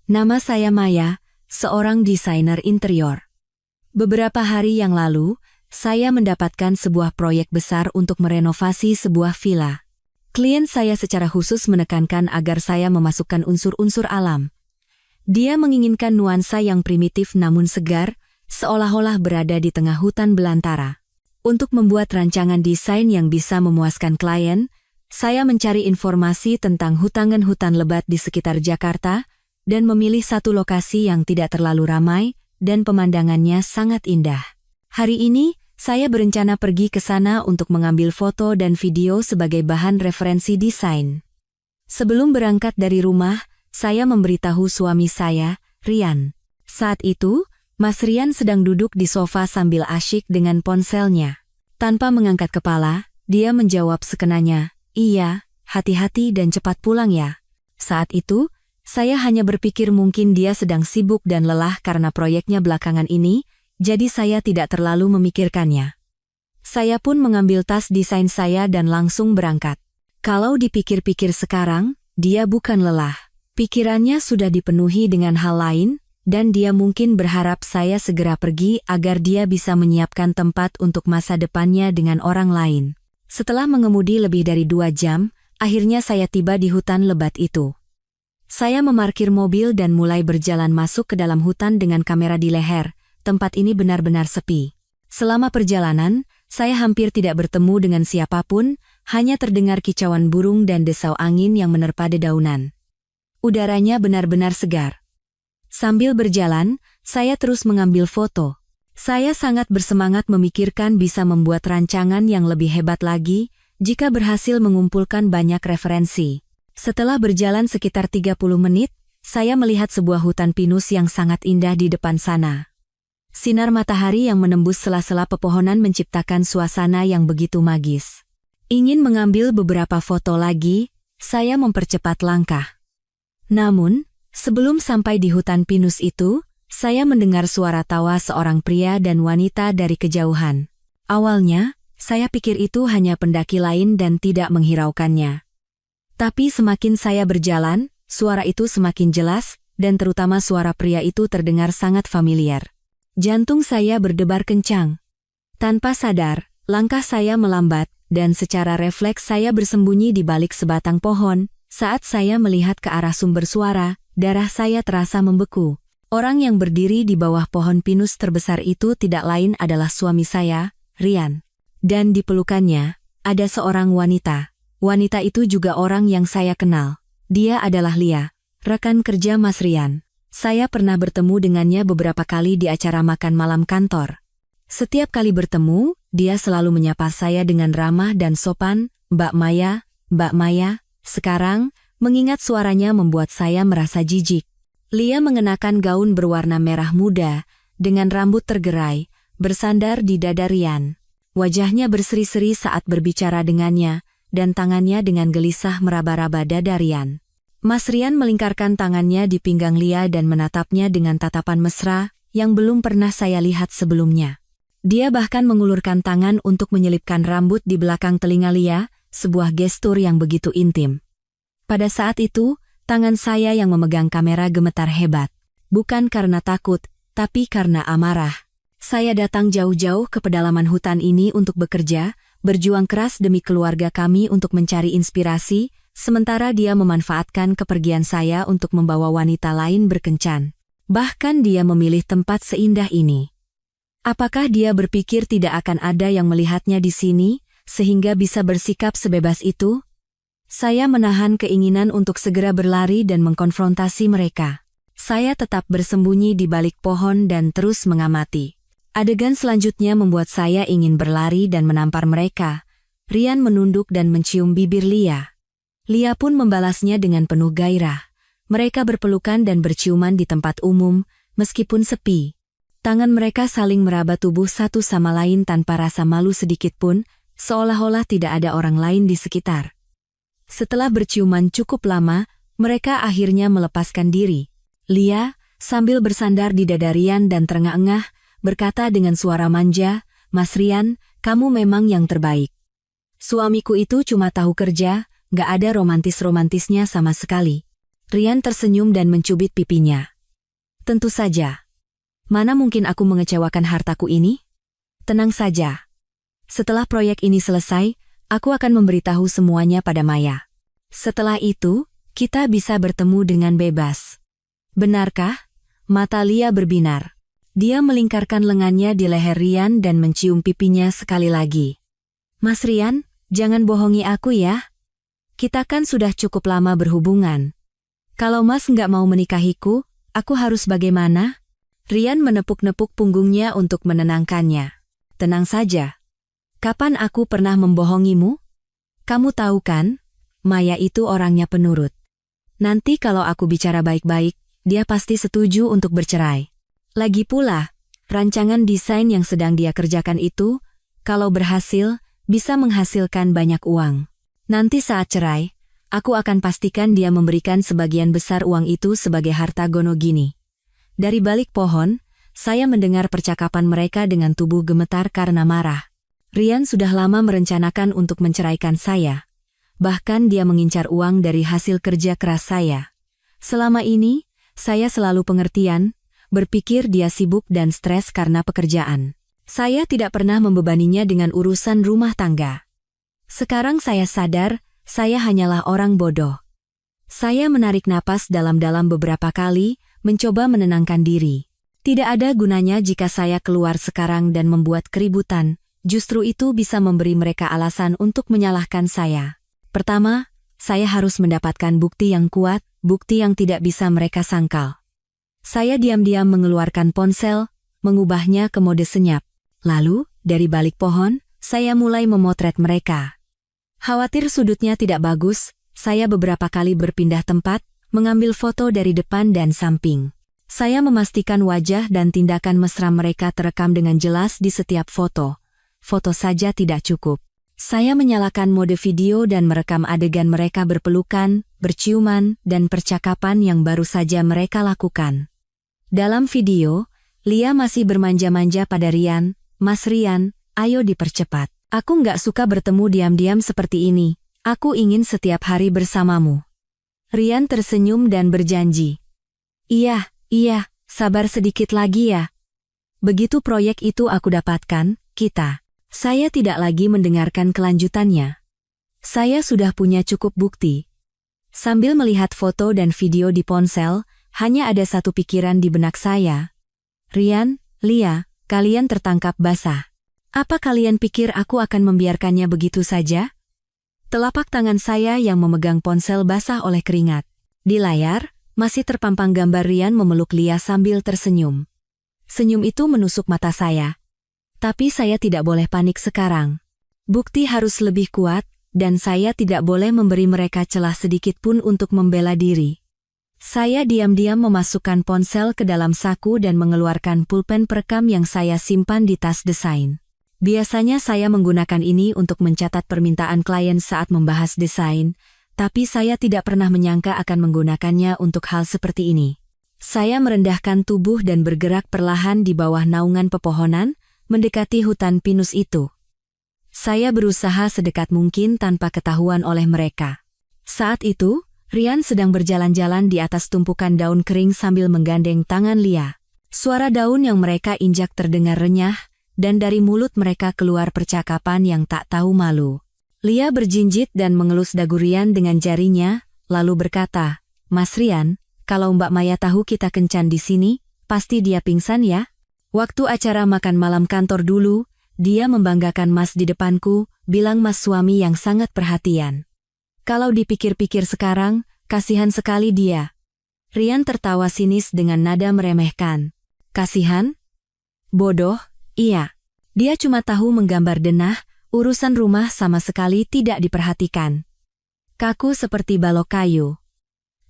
Nama saya Maya, seorang desainer interior. Beberapa hari yang lalu, saya mendapatkan sebuah proyek besar untuk merenovasi sebuah villa. Klien saya secara khusus menekankan agar saya memasukkan unsur-unsur alam. Dia menginginkan nuansa yang primitif namun segar, seolah-olah berada di tengah hutan belantara. Untuk membuat rancangan desain yang bisa memuaskan klien, saya mencari informasi tentang hutan lebat di sekitar Jakarta dan memilih satu lokasi yang tidak terlalu ramai dan pemandangannya sangat indah. Hari ini, saya berencana pergi ke sana untuk mengambil foto dan video sebagai bahan referensi desain. Sebelum berangkat dari rumah, saya memberitahu suami saya, Rian. Saat itu, Mas Rian sedang duduk di sofa sambil asyik dengan ponselnya. Tanpa mengangkat kepala, dia menjawab sekenanya, "Iya, hati-hati dan cepat pulang ya." Saat itu, saya hanya berpikir mungkin dia sedang sibuk dan lelah karena proyeknya belakangan ini, jadi saya tidak terlalu memikirkannya. Saya pun mengambil tas desain saya dan langsung berangkat. Kalau dipikir-pikir sekarang, dia bukan lelah. Pikirannya sudah dipenuhi dengan hal lain, dan dia mungkin berharap saya segera pergi agar dia bisa menyiapkan tempat untuk masa depannya dengan orang lain. Setelah mengemudi lebih dari 2 jam, akhirnya saya tiba di hutan lebat itu. Saya memarkir mobil dan mulai berjalan masuk ke dalam hutan dengan kamera di leher. Tempat ini benar-benar sepi. Selama perjalanan, saya hampir tidak bertemu dengan siapapun, hanya terdengar kicauan burung dan desau angin yang menerpa dedaunan. Udaranya benar-benar segar. Sambil berjalan, saya terus mengambil foto. Saya sangat bersemangat memikirkan bisa membuat rancangan yang lebih hebat lagi, jika berhasil mengumpulkan banyak referensi. Setelah berjalan sekitar 30 menit, saya melihat sebuah hutan pinus yang sangat indah di depan sana. Sinar matahari yang menembus sela-sela pepohonan menciptakan suasana yang begitu magis. Ingin mengambil beberapa foto lagi, saya mempercepat langkah. Namun, sebelum sampai di hutan pinus itu, saya mendengar suara tawa seorang pria dan wanita dari kejauhan. Awalnya, saya pikir itu hanya pendaki lain dan tidak menghiraukannya. Tapi semakin saya berjalan, suara itu semakin jelas, dan terutama suara pria itu terdengar sangat familiar. Jantung saya berdebar kencang. Tanpa sadar, langkah saya melambat, dan secara refleks saya bersembunyi di balik sebatang pohon. Saat saya melihat ke arah sumber suara, darah saya terasa membeku. Orang yang berdiri di bawah pohon pinus terbesar itu tidak lain adalah suami saya, Rian. Dan di pelukannya, ada seorang wanita. Wanita itu juga orang yang saya kenal. Dia adalah Lia, rekan kerja Mas Rian. Saya pernah bertemu dengannya beberapa kali di acara makan malam kantor. Setiap kali bertemu, dia selalu menyapa saya dengan ramah dan sopan, "Mbak Maya, Mbak Maya." Sekarang, mengingat suaranya membuat saya merasa jijik. Lia mengenakan gaun berwarna merah muda, dengan rambut tergerai, bersandar di dada Rian. Wajahnya berseri-seri saat berbicara dengannya, dan tangannya dengan gelisah meraba-raba dada Rian. Mas Rian melingkarkan tangannya di pinggang Lia dan menatapnya dengan tatapan mesra yang belum pernah saya lihat sebelumnya. Dia bahkan mengulurkan tangan untuk menyelipkan rambut di belakang telinga Lia, sebuah gestur yang begitu intim. Pada saat itu, tangan saya yang memegang kamera gemetar hebat. Bukan karena takut, tapi karena amarah. Saya datang jauh-jauh ke pedalaman hutan ini untuk bekerja, berjuang keras demi keluarga kami untuk mencari inspirasi, sementara dia memanfaatkan kepergian saya untuk membawa wanita lain berkencan. Bahkan dia memilih tempat seindah ini. Apakah dia berpikir tidak akan ada yang melihatnya di sini, sehingga bisa bersikap sebebas itu? Saya menahan keinginan untuk segera berlari dan mengkonfrontasi mereka. Saya tetap bersembunyi di balik pohon dan terus mengamati. Adegan selanjutnya membuat saya ingin berlari dan menampar mereka. Rian menunduk dan mencium bibir Lia. Lia pun membalasnya dengan penuh gairah. Mereka berpelukan dan berciuman di tempat umum, meskipun sepi. Tangan mereka saling meraba tubuh satu sama lain tanpa rasa malu sedikit pun, seolah-olah tidak ada orang lain di sekitar. Setelah berciuman cukup lama, mereka akhirnya melepaskan diri. Lia, sambil bersandar di dada Rian dan terengah-engah, berkata dengan suara manja, "Mas Rian, kamu memang yang terbaik. Suamiku itu cuma tahu kerja, gak ada romantis-romantisnya sama sekali." Rian tersenyum dan mencubit pipinya. Tentu saja. Mana mungkin aku mengecewakan hartaku ini? Tenang saja. Setelah proyek ini selesai, aku akan memberitahu semuanya pada Maya. Setelah itu, kita bisa bertemu dengan bebas. Benarkah? Mata Lia berbinar. Dia melingkarkan lengannya di leher Rian dan mencium pipinya sekali lagi. Mas Rian, jangan bohongi aku ya. Kita kan sudah cukup lama berhubungan. Kalau Mas nggak mau menikahiku, aku harus bagaimana? Rian menepuk-nepuk punggungnya untuk menenangkannya. Tenang saja. Kapan aku pernah membohongimu? Kamu tahu kan, Maya itu orangnya penurut. Nanti kalau aku bicara baik-baik, dia pasti setuju untuk bercerai. Lagi pula, rancangan desain yang sedang dia kerjakan itu, kalau berhasil, bisa menghasilkan banyak uang. Nanti saat cerai, aku akan pastikan dia memberikan sebagian besar uang itu sebagai harta gono gini. Dari balik pohon, saya mendengar percakapan mereka dengan tubuh gemetar karena marah. Rian sudah lama merencanakan untuk menceraikan saya. Bahkan dia mengincar uang dari hasil kerja keras saya. Selama ini, saya selalu pengertian, berpikir dia sibuk dan stres karena pekerjaan. Saya tidak pernah membebaninya dengan urusan rumah tangga. Sekarang saya sadar, saya hanyalah orang bodoh. Saya menarik napas dalam-dalam beberapa kali, mencoba menenangkan diri. Tidak ada gunanya jika saya keluar sekarang dan membuat keributan, justru itu bisa memberi mereka alasan untuk menyalahkan saya. Pertama, saya harus mendapatkan bukti yang kuat, bukti yang tidak bisa mereka sangkal. Saya diam-diam mengeluarkan ponsel, mengubahnya ke mode senyap. Lalu, dari balik pohon, saya mulai memotret mereka. Khawatir sudutnya tidak bagus, saya beberapa kali berpindah tempat, mengambil foto dari depan dan samping. Saya memastikan wajah dan tindakan mesra mereka terekam dengan jelas di setiap foto. Foto saja tidak cukup. Saya menyalakan mode video dan merekam adegan mereka berpelukan, berciuman, dan percakapan yang baru saja mereka lakukan. Dalam video, Lia masih bermanja-manja pada Rian. Mas Rian, ayo dipercepat. Aku nggak suka bertemu diam-diam seperti ini. Aku ingin setiap hari bersamamu. Rian tersenyum dan berjanji. Iya, sabar sedikit lagi ya. Begitu proyek itu aku dapatkan, saya tidak lagi mendengarkan kelanjutannya. Saya sudah punya cukup bukti. Sambil melihat foto dan video di ponsel, hanya ada satu pikiran di benak saya. Rian, Lia, kalian tertangkap basah. Apa kalian pikir aku akan membiarkannya begitu saja? Telapak tangan saya yang memegang ponsel basah oleh keringat. Di layar, masih terpampang gambar Rian memeluk Lia sambil tersenyum. Senyum itu menusuk mata saya. Tapi saya tidak boleh panik sekarang. Bukti harus lebih kuat, dan saya tidak boleh memberi mereka celah sedikit pun untuk membela diri. Saya diam-diam memasukkan ponsel ke dalam saku dan mengeluarkan pulpen perekam yang saya simpan di tas desain. Biasanya saya menggunakan ini untuk mencatat permintaan klien saat membahas desain, tapi saya tidak pernah menyangka akan menggunakannya untuk hal seperti ini. Saya merendahkan tubuh dan bergerak perlahan di bawah naungan pepohonan, mendekati hutan pinus itu. Saya berusaha sedekat mungkin tanpa ketahuan oleh mereka. Saat itu, Rian sedang berjalan-jalan di atas tumpukan daun kering sambil menggandeng tangan Lia. Suara daun yang mereka injak terdengar renyah, dan dari mulut mereka keluar percakapan yang tak tahu malu. Lia berjinjit dan mengelus dagu Rian dengan jarinya, lalu berkata, Mas Rian, kalau Mbak Maya tahu kita kencan di sini, pasti dia pingsan ya? Waktu acara makan malam kantor dulu, dia membanggakan Mas di depanku, bilang Mas suami yang sangat perhatian. Kalau dipikir-pikir sekarang, kasihan sekali dia. Rian tertawa sinis dengan nada meremehkan. Kasihan? Bodoh? Iya. Dia cuma tahu menggambar denah, urusan rumah sama sekali tidak diperhatikan. Kaku seperti balok kayu.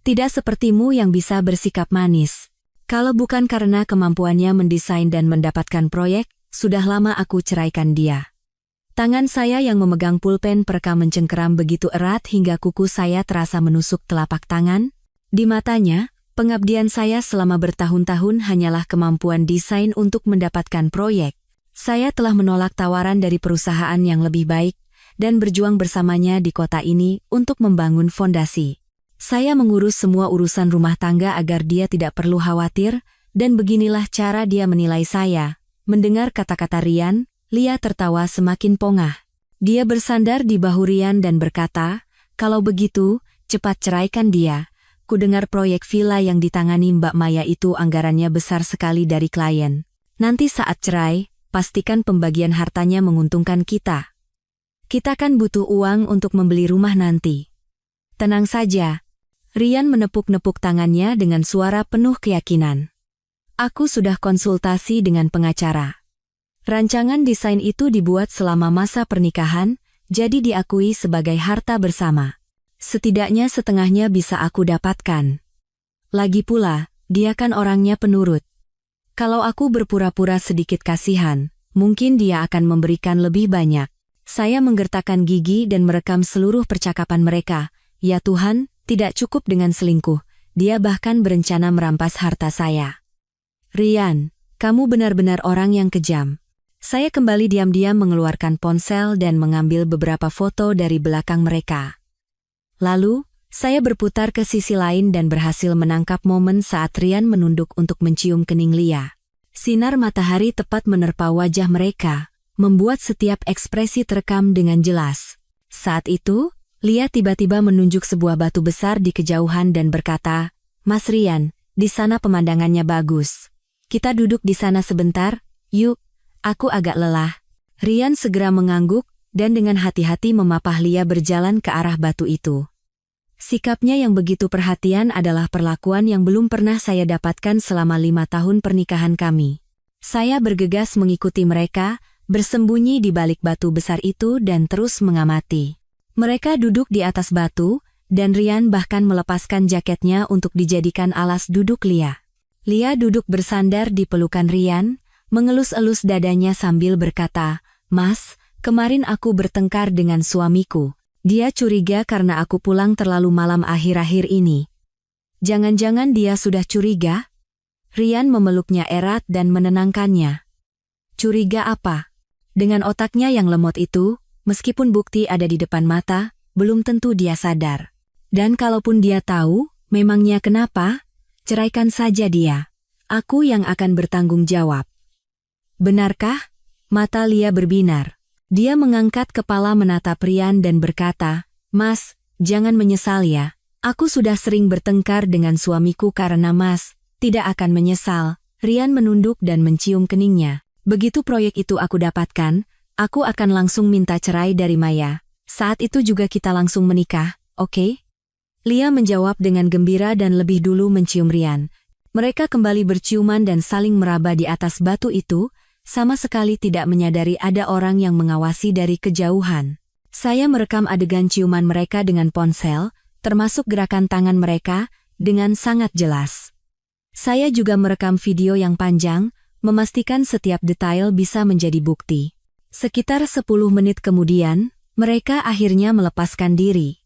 Tidak sepertimu yang bisa bersikap manis. Kalau bukan karena kemampuannya mendesain dan mendapatkan proyek, sudah lama aku ceraikan dia. Tangan saya yang memegang pulpen perekam mencengkeram begitu erat hingga kuku saya terasa menusuk telapak tangan. Di matanya, pengabdian saya selama bertahun-tahun hanyalah kemampuan desain untuk mendapatkan proyek. Saya telah menolak tawaran dari perusahaan yang lebih baik dan berjuang bersamanya di kota ini untuk membangun fondasi. Saya mengurus semua urusan rumah tangga agar dia tidak perlu khawatir, dan beginilah cara dia menilai saya. Mendengar kata-kata Rian, Lia tertawa semakin pongah. Dia bersandar di bahu Rian dan berkata, "Kalau begitu, cepat ceraikan dia. Kudengar proyek villa yang ditangani Mbak Maya itu anggarannya besar sekali dari klien. Nanti saat cerai, pastikan pembagian hartanya menguntungkan kita. Kita kan butuh uang untuk membeli rumah nanti." "Tenang saja." Rian menepuk-nepuk tangannya dengan suara penuh keyakinan. "Aku sudah konsultasi dengan pengacara. Rancangan desain itu dibuat selama masa pernikahan, jadi diakui sebagai harta bersama. Setidaknya setengahnya bisa aku dapatkan. Lagi pula, dia kan orangnya penurut. Kalau aku berpura-pura sedikit kasihan, mungkin dia akan memberikan lebih banyak." Saya menggertakkan gigi dan merekam seluruh percakapan mereka. Ya Tuhan, tidak cukup dengan selingkuh, dia bahkan berencana merampas harta saya. "Rian, kamu benar-benar orang yang kejam." Saya kembali diam-diam mengeluarkan ponsel dan mengambil beberapa foto dari belakang mereka. Lalu, saya berputar ke sisi lain dan berhasil menangkap momen saat Rian menunduk untuk mencium kening Lia. Sinar matahari tepat menerpa wajah mereka, membuat setiap ekspresi terekam dengan jelas. Saat itu, Lia tiba-tiba menunjuk sebuah batu besar di kejauhan dan berkata, "Mas Rian, di sana pemandangannya bagus. Kita duduk di sana sebentar, yuk, aku agak lelah." Rian segera mengangguk, dan dengan hati-hati memapah Lia berjalan ke arah batu itu. Sikapnya yang begitu perhatian adalah perlakuan yang belum pernah saya dapatkan selama 5 tahun pernikahan kami. Saya bergegas mengikuti mereka, bersembunyi di balik batu besar itu dan terus mengamati. Mereka duduk di atas batu, dan Rian bahkan melepaskan jaketnya untuk dijadikan alas duduk Lia. Lia duduk bersandar di pelukan Rian, mengelus-elus dadanya sambil berkata, "Mas, kemarin aku bertengkar dengan suamiku. Dia curiga karena aku pulang terlalu malam akhir-akhir ini." "Jangan-jangan dia sudah curiga?" Rian memeluknya erat dan menenangkannya. "Curiga apa?" Dengan otaknya yang lemot itu, meskipun bukti ada di depan mata, belum tentu dia sadar. Dan kalaupun dia tahu, memangnya kenapa? Ceraikan saja dia. Aku yang akan bertanggung jawab. "Benarkah?" Mata Lia berbinar. Dia mengangkat kepala menatap Rian dan berkata, "Mas, jangan menyesal ya. Aku sudah sering bertengkar dengan suamiku karena Mas tidak akan menyesal." Rian menunduk dan mencium keningnya. "Begitu proyek itu aku dapatkan, aku akan langsung minta cerai dari Maya. Saat itu juga kita langsung menikah, oke?" Lia menjawab dengan gembira dan lebih dulu mencium Rian. Mereka kembali berciuman dan saling meraba di atas batu itu, sama sekali tidak menyadari ada orang yang mengawasi dari kejauhan. Saya merekam adegan ciuman mereka dengan ponsel, termasuk gerakan tangan mereka, dengan sangat jelas. Saya juga merekam video yang panjang, memastikan setiap detail bisa menjadi bukti. Sekitar 10 menit kemudian, mereka akhirnya melepaskan diri.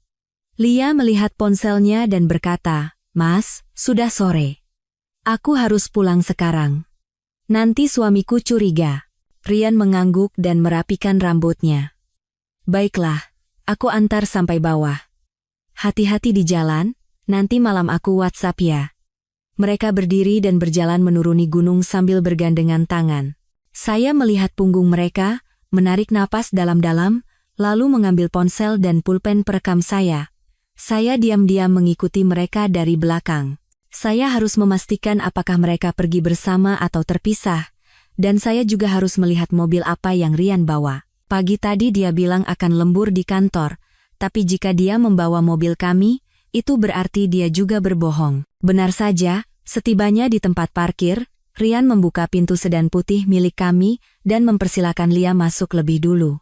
Lia melihat ponselnya dan berkata, "Mas, sudah sore. Aku harus pulang sekarang. Nanti suamiku curiga." Rian mengangguk dan merapikan rambutnya. "Baiklah, aku antar sampai bawah. Hati-hati di jalan, nanti malam aku WhatsApp ya." Mereka berdiri dan berjalan menuruni gunung sambil bergandengan tangan. Saya melihat punggung mereka, menarik napas dalam-dalam, lalu mengambil ponsel dan pulpen perekam saya. Saya diam-diam mengikuti mereka dari belakang. Saya harus memastikan apakah mereka pergi bersama atau terpisah, dan saya juga harus melihat mobil apa yang Rian bawa. Pagi tadi dia bilang akan lembur di kantor, tapi jika dia membawa mobil kami, itu berarti dia juga berbohong. Benar saja, setibanya di tempat parkir, Rian membuka pintu sedan putih milik kami dan mempersilakan Lia masuk lebih dulu.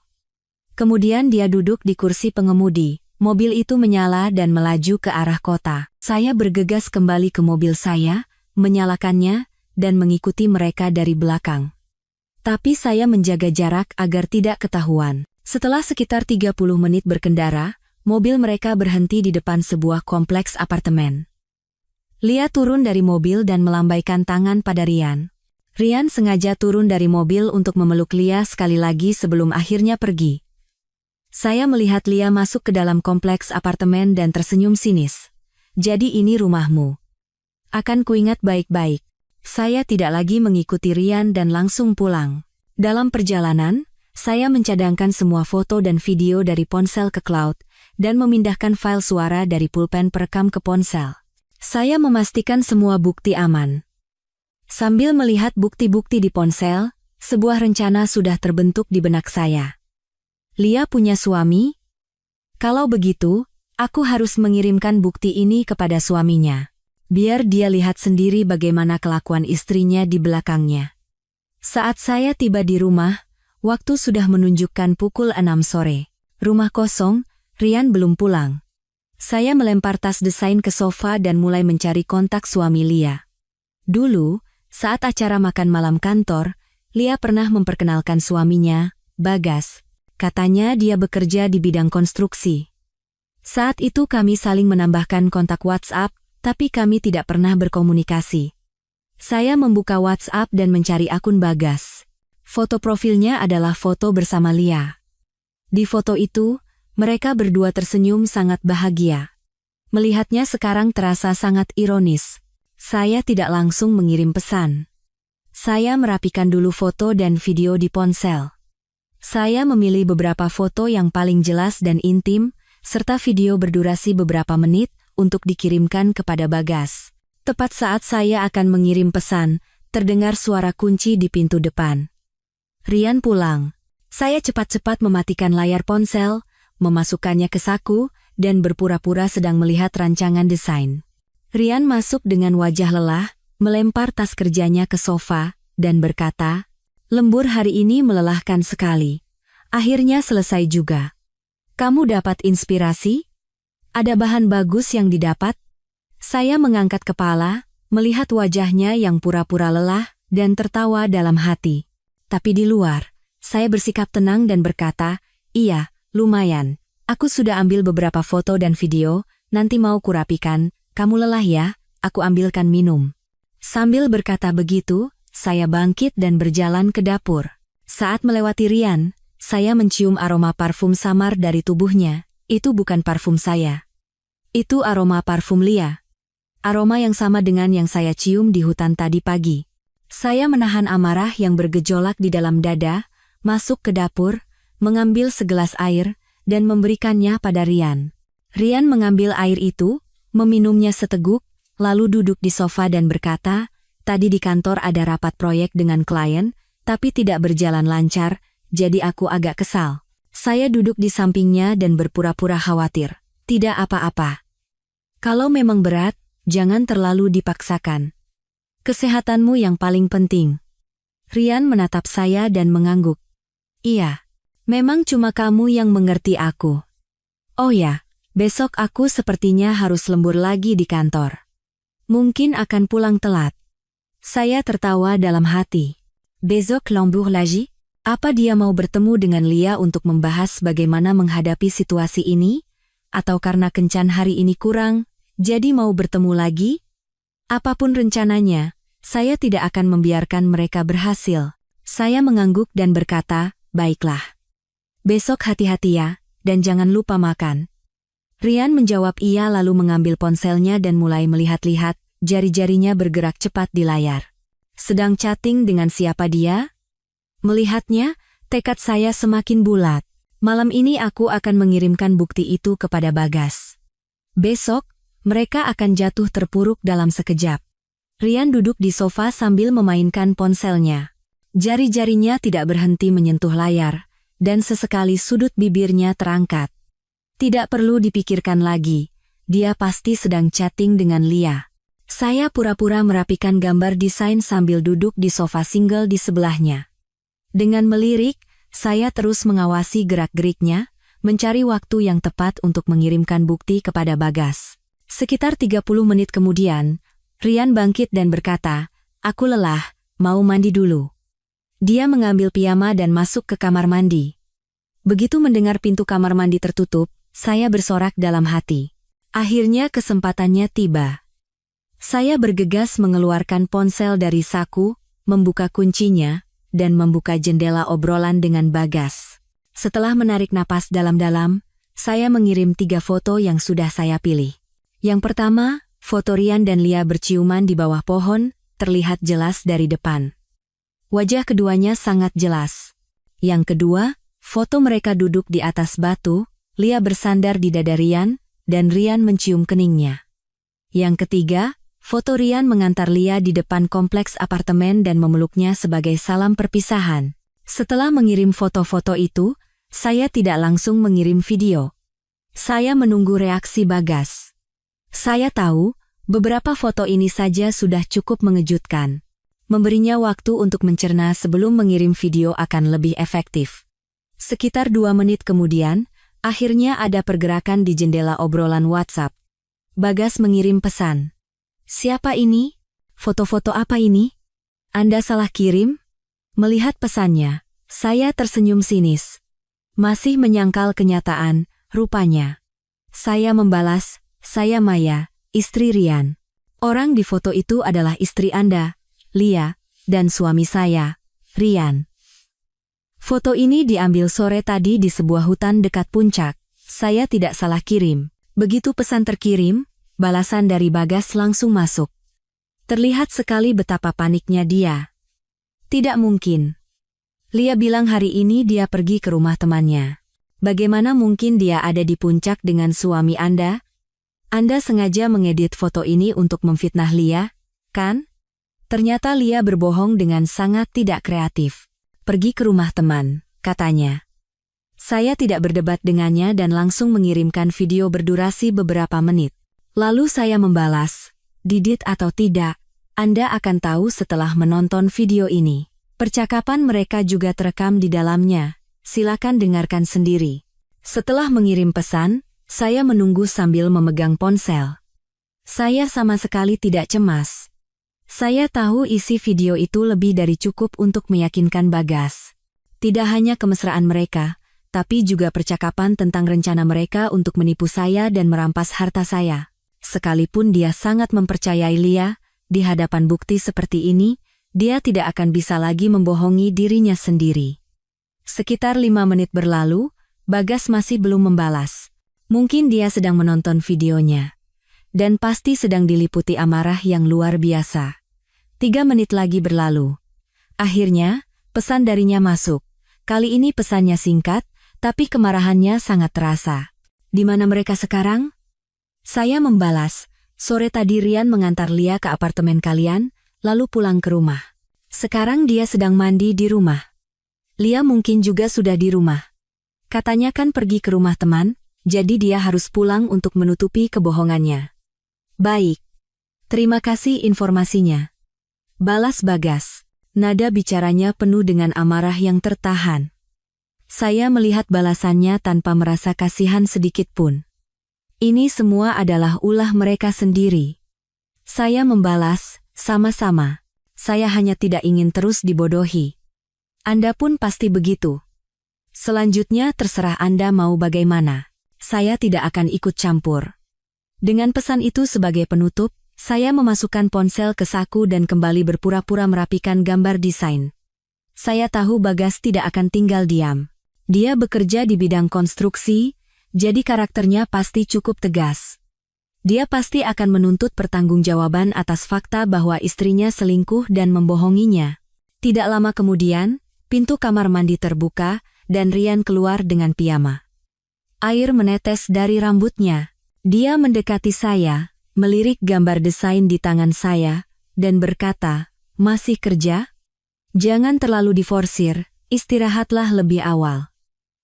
Kemudian dia duduk di kursi pengemudi. Mobil itu menyala dan melaju ke arah kota. Saya bergegas kembali ke mobil saya, menyalakannya, dan mengikuti mereka dari belakang. Tapi saya menjaga jarak agar tidak ketahuan. Setelah sekitar 30 menit berkendara, mobil mereka berhenti di depan sebuah kompleks apartemen. Lia turun dari mobil dan melambaikan tangan pada Rian. Rian sengaja turun dari mobil untuk memeluk Lia sekali lagi sebelum akhirnya pergi. Saya melihat Lia masuk ke dalam kompleks apartemen dan tersenyum sinis. Jadi ini rumahmu. Akan kuingat baik-baik. Saya tidak lagi mengikuti Rian dan langsung pulang. Dalam perjalanan, saya mencadangkan semua foto dan video dari ponsel ke cloud, dan memindahkan file suara dari pulpen perekam ke ponsel. Saya memastikan semua bukti aman. Sambil melihat bukti-bukti di ponsel, sebuah rencana sudah terbentuk di benak saya. Lia punya suami? Kalau begitu, aku harus mengirimkan bukti ini kepada suaminya. Biar dia lihat sendiri bagaimana kelakuan istrinya di belakangnya. Saat saya tiba di rumah, waktu sudah menunjukkan pukul 6 sore. Rumah kosong, Rian belum pulang. Saya melempar tas desain ke sofa dan mulai mencari kontak suami Lia. Dulu, saat acara makan malam kantor, Lia pernah memperkenalkan suaminya, Bagas. Katanya dia bekerja di bidang konstruksi. Saat itu kami saling menambahkan kontak WhatsApp, tapi kami tidak pernah berkomunikasi. Saya membuka WhatsApp dan mencari akun Bagas. Foto profilnya adalah foto bersama Lia. Di foto itu, mereka berdua tersenyum sangat bahagia. Melihatnya sekarang terasa sangat ironis. Saya tidak langsung mengirim pesan. Saya merapikan dulu foto dan video di ponsel. Saya memilih beberapa foto yang paling jelas dan intim, serta video berdurasi beberapa menit, untuk dikirimkan kepada Bagas. Tepat saat saya akan mengirim pesan, terdengar suara kunci di pintu depan. Rian pulang. Saya cepat-cepat mematikan layar ponsel, memasukkannya ke saku, dan berpura-pura sedang melihat rancangan desain. Rian masuk dengan wajah lelah, melempar tas kerjanya ke sofa, dan berkata, "Lembur hari ini melelahkan sekali. Akhirnya selesai juga. Kamu dapat inspirasi? Ada bahan bagus yang didapat?" Saya mengangkat kepala, melihat wajahnya yang pura-pura lelah, dan tertawa dalam hati. Tapi di luar, saya bersikap tenang dan berkata, "Iya, lumayan. Aku sudah ambil beberapa foto dan video, nanti mau kurapikan, kamu lelah ya, aku ambilkan minum." Sambil berkata begitu, saya bangkit dan berjalan ke dapur. Saat melewati Rian, saya mencium aroma parfum samar dari tubuhnya. Itu bukan parfum saya. Itu aroma parfum Lia. Aroma yang sama dengan yang saya cium di hutan tadi pagi. Saya menahan amarah yang bergejolak di dalam dada, masuk ke dapur, mengambil segelas air, dan memberikannya pada Rian. Rian mengambil air itu, meminumnya seteguk, lalu duduk di sofa dan berkata, "Tadi di kantor ada rapat proyek dengan klien, tapi tidak berjalan lancar, jadi aku agak kesal." Saya duduk di sampingnya dan berpura-pura khawatir. "Tidak apa-apa. Kalau memang berat, jangan terlalu dipaksakan. Kesehatanmu yang paling penting." Rian menatap saya dan mengangguk. "Iya, memang cuma kamu yang mengerti aku. Oh ya, besok aku sepertinya harus lembur lagi di kantor. Mungkin akan pulang telat." Saya tertawa dalam hati. "Besok lembur lagi? Apa dia mau bertemu dengan Lia untuk membahas bagaimana menghadapi situasi ini? Atau karena kencan hari ini kurang, jadi mau bertemu lagi?" Apapun rencananya, saya tidak akan membiarkan mereka berhasil. Saya mengangguk dan berkata, "Baiklah. Besok hati-hati ya, dan jangan lupa makan." Rian menjawab iya lalu mengambil ponselnya dan mulai melihat-lihat, jari-jarinya bergerak cepat di layar. Sedang chatting dengan siapa dia? Melihatnya, tekad saya semakin bulat. Malam ini aku akan mengirimkan bukti itu kepada Bagas. Besok, mereka akan jatuh terpuruk dalam sekejap. Rian duduk di sofa sambil memainkan ponselnya. Jari-jarinya tidak berhenti menyentuh layar, dan sesekali sudut bibirnya terangkat. Tidak perlu dipikirkan lagi, dia pasti sedang chatting dengan Lia. Saya pura-pura merapikan gambar desain sambil duduk di sofa single di sebelahnya. Dengan melirik, saya terus mengawasi gerak-geriknya, mencari waktu yang tepat untuk mengirimkan bukti kepada Bagas. Sekitar 30 menit kemudian, Rian bangkit dan berkata, "Aku lelah, mau mandi dulu." Dia mengambil piyama dan masuk ke kamar mandi. Begitu mendengar pintu kamar mandi tertutup, saya bersorak dalam hati. Akhirnya kesempatannya tiba. Saya bergegas mengeluarkan ponsel dari saku, membuka kuncinya, dan membuka jendela obrolan dengan Bagas. Setelah menarik napas dalam-dalam, saya mengirim 3 foto yang sudah saya pilih. Yang pertama, foto Rian dan Lia berciuman di bawah pohon, terlihat jelas dari depan. Wajah keduanya sangat jelas. Yang kedua, foto mereka duduk di atas batu, Lia bersandar di dada Rian, dan Rian mencium keningnya. Yang ketiga, foto Rian mengantar Lia di depan kompleks apartemen dan memeluknya sebagai salam perpisahan. Setelah mengirim foto-foto itu, saya tidak langsung mengirim video. Saya menunggu reaksi Bagas. Saya tahu, beberapa foto ini saja sudah cukup mengejutkan. Memberinya waktu untuk mencerna sebelum mengirim video akan lebih efektif. Sekitar 2 menit kemudian, akhirnya ada pergerakan di jendela obrolan WhatsApp. Bagas mengirim pesan. "Siapa ini? Foto-foto apa ini? Anda salah kirim?" Melihat pesannya, saya tersenyum sinis. Masih menyangkal kenyataan, rupanya. Saya membalas, "Saya Maya, istri Rian. Orang di foto itu adalah istri Anda, Lia, dan suami saya, Rian. Foto ini diambil sore tadi di sebuah hutan dekat puncak. Saya tidak salah kirim." Begitu pesan terkirim, balasan dari Bagas langsung masuk. Terlihat sekali betapa paniknya dia. "Tidak mungkin. Lia bilang hari ini dia pergi ke rumah temannya. Bagaimana mungkin dia ada di puncak dengan suami Anda? Anda sengaja mengedit foto ini untuk memfitnah Lia, kan?" Ternyata Lia berbohong dengan sangat tidak kreatif. "Pergi ke rumah teman," katanya. Saya tidak berdebat dengannya dan langsung mengirimkan video berdurasi beberapa menit. Lalu saya membalas, "Didit atau tidak, Anda akan tahu setelah menonton video ini. Percakapan mereka juga terekam di dalamnya. Silakan dengarkan sendiri." Setelah mengirim pesan, saya menunggu sambil memegang ponsel. Saya sama sekali tidak cemas. Saya tahu isi video itu lebih dari cukup untuk meyakinkan Bagas. Tidak hanya kemesraan mereka, tapi juga percakapan tentang rencana mereka untuk menipu saya dan merampas harta saya. Sekalipun dia sangat mempercayai Lia, di hadapan bukti seperti ini, dia tidak akan bisa lagi membohongi dirinya sendiri. Sekitar 5 menit berlalu, Bagas masih belum membalas. Mungkin dia sedang menonton videonya. Dan pasti sedang diliputi amarah yang luar biasa. 3 menit lagi berlalu. Akhirnya, pesan darinya masuk. Kali ini pesannya singkat, tapi kemarahannya sangat terasa. "Di mana mereka sekarang?" Saya membalas, "Sore tadi Rian mengantar Lia ke apartemen kalian, lalu pulang ke rumah. Sekarang dia sedang mandi di rumah. Lia mungkin juga sudah di rumah. Katanya kan pergi ke rumah teman, jadi dia harus pulang untuk menutupi kebohongannya." "Baik. Terima kasih informasinya," balas Bagas. Nada bicaranya penuh dengan amarah yang tertahan. Saya melihat balasannya tanpa merasa kasihan sedikit pun. Ini semua adalah ulah mereka sendiri. Saya membalas, "Sama-sama. Saya hanya tidak ingin terus dibodohi. Anda pun pasti begitu. Selanjutnya terserah Anda mau bagaimana. Saya tidak akan ikut campur." Dengan pesan itu sebagai penutup, saya memasukkan ponsel ke saku dan kembali berpura-pura merapikan gambar desain. Saya tahu Bagas tidak akan tinggal diam. Dia bekerja di bidang konstruksi, jadi karakternya pasti cukup tegas. Dia pasti akan menuntut pertanggungjawaban atas fakta bahwa istrinya selingkuh dan membohonginya. Tidak lama kemudian, pintu kamar mandi terbuka, dan Rian keluar dengan piyama. Air menetes dari rambutnya. Dia mendekati saya, melirik gambar desain di tangan saya, dan berkata, "Masih kerja? Jangan terlalu diforsir, istirahatlah lebih awal."